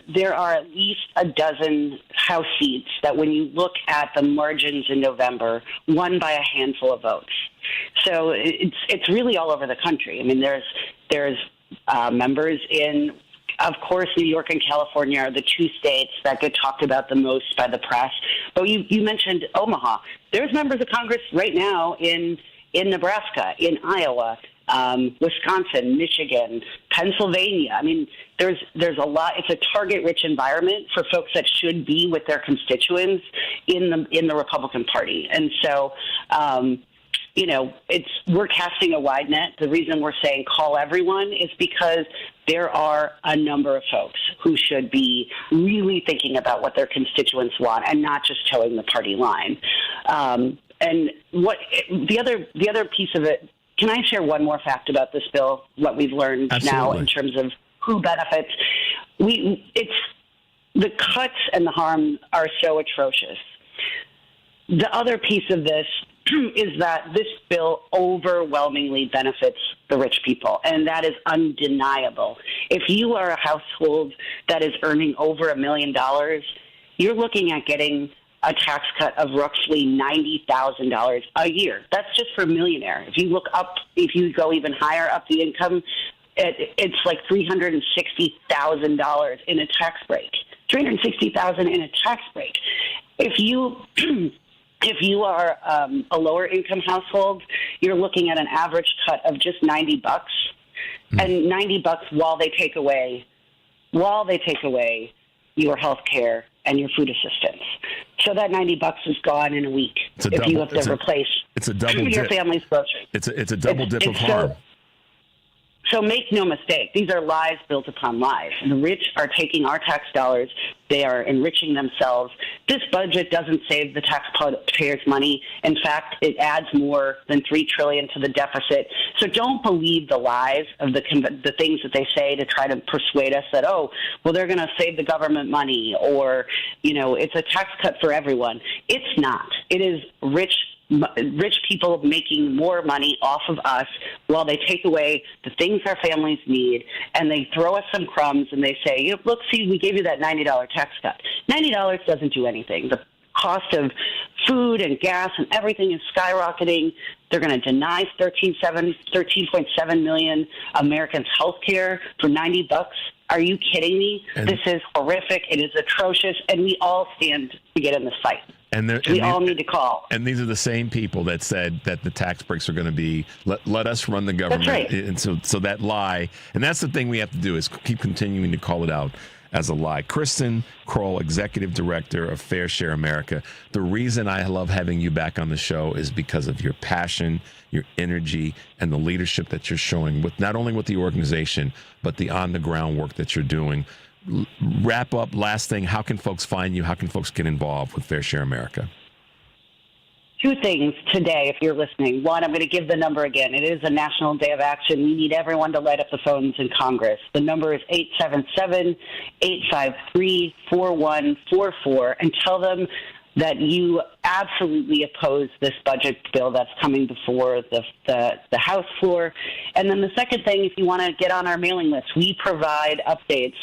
at least a dozen House seats that, when you look at the margins in November, won by a handful of votes. So it's really all over the country. There's members in, of course, New York and California are the two states that get talked about the most by the press. But you mentioned Omaha. There's members of Congress right now in Nebraska, in Iowa, Wisconsin, Michigan, Pennsylvania. There's a lot. It's a target-rich environment for folks that should be with their constituents in the Republican Party. And so, we're casting a wide net. The reason we're saying call everyone is because there are a number of folks who should be really thinking about what their constituents want and not just towing the party line. And what the other piece of it. Can I share one more fact about this bill, what we've learned now in terms of who benefits? The cuts and the harm are so atrocious. The other piece of this is that this bill overwhelmingly benefits the rich people, and that is undeniable. If you are a household that is earning over $1 million, you're looking at getting a tax cut of roughly $90,000 a year. That's just for a millionaire. If you go even higher up the income it's like $360,000 in a tax break. $360,000 in a tax break. If you are a lower income household, you're looking at an average cut of just $90, and $90 while they take away your health care and your food assistance. So that $90 is gone in a week if you have to replace your family's groceries. It's a double dip of harm. So make no mistake, these are lies built upon lies. The rich are taking our tax dollars. They are enriching themselves. This budget doesn't save the taxpayers' money. In fact, it adds more than $3 trillion to the deficit. So don't believe the lies of the things that they say to try to persuade us that, they're going to save the government money, or, it's a tax cut for everyone. It's not. It is rich people making more money off of us while they take away the things our families need, and they throw us some crumbs and they say, look, see, we gave you that $90 tax cut. $90 doesn't do anything. The cost of food and gas and everything is skyrocketing. They're going to deny 13.7 million Americans health care for $90. Are you kidding me? This is horrific. It is atrocious, and we all stand to get in this fight. We all need to call. And these are the same people that said that the tax breaks are going to be, let us run the government. That's right. And so that lie, and that's the thing we have to do, is keep continuing to call it out as a lie. Kristen Kroll, Executive Director of Fair Share America. The reason I love having you back on the show is because of your passion, your energy, and the leadership that you're showing, with not only with the organization, but the on-the-ground work that you're doing. Wrap up, last thing, how can folks find you? How can folks get involved with Fair Share America? Two things today, if you're listening. One, I'm going to give the number again. It is a National Day of Action. We need everyone to light up the phones in Congress. The number is 877-853-4144, and tell them that you absolutely oppose this budget bill that's coming before the House floor. And then the second thing, if you want to get on our mailing list, we provide updates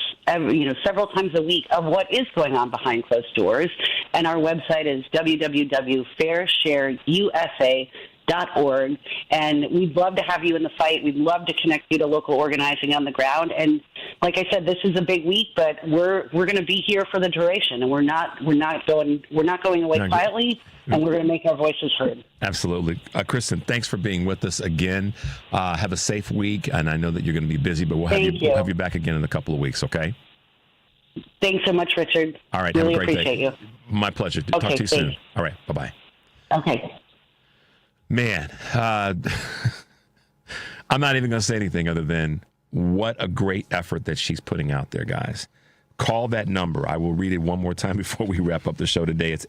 several times a week of what is going on behind closed doors. And our website is www.fairshareusa.org. And we'd love to have you in the fight. We'd love to connect you to local organizing on the ground. And like I said, this is a big week, but we're going to be here for the duration, and we're not going away quietly, and we're going to make our voices heard. Absolutely. Kristen, thanks for being with us again. Have a safe week, and I know that you're going to be busy, but we'll have you back again in a couple of weeks, okay? Thanks so much, Richard. All right. Really have a great appreciate day. you. My pleasure. Talk to you soon. All right. Bye-bye. Okay. Man, I'm not even going to say anything other than what a great effort that she's putting out there, guys. Call that number. I will read it one more time before we wrap up the show today. It's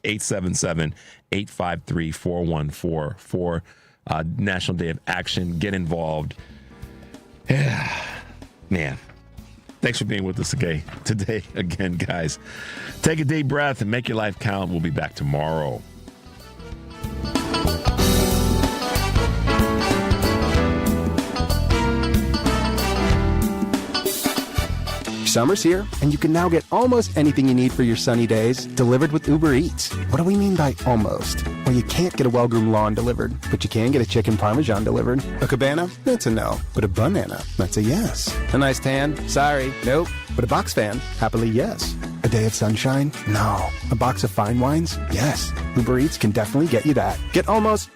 877-853-4144. National Day of Action. Get involved. Yeah. Man, thanks for being with us today again, guys. Take a deep breath and make your life count. We'll be back tomorrow. Summer's here, and you can now get almost anything you need for your sunny days delivered with Uber Eats. What do we mean by almost? Well, you can't get a well-groomed lawn delivered, but you can get a chicken parmesan delivered. A cabana? That's a no. But a banana? That's a yes. A nice tan? Sorry, nope. But a box fan? Happily, yes. A day of sunshine? No. A box of fine wines? Yes. Uber Eats can definitely get you that. Get almost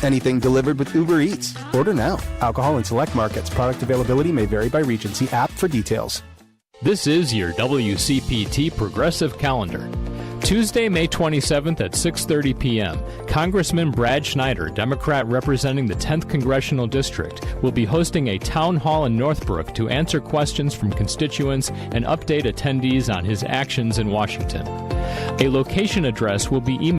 anything delivered with Uber Eats. Order now. Alcohol in select markets. Product availability may vary by region. See app for details. This is your WCPT Progressive Calendar. Tuesday, May 27th at 6:30 p.m., Congressman Brad Schneider, Democrat representing the 10th Congressional District, will be hosting a town hall in Northbrook to answer questions from constituents and update attendees on his actions in Washington. A location address will be emailed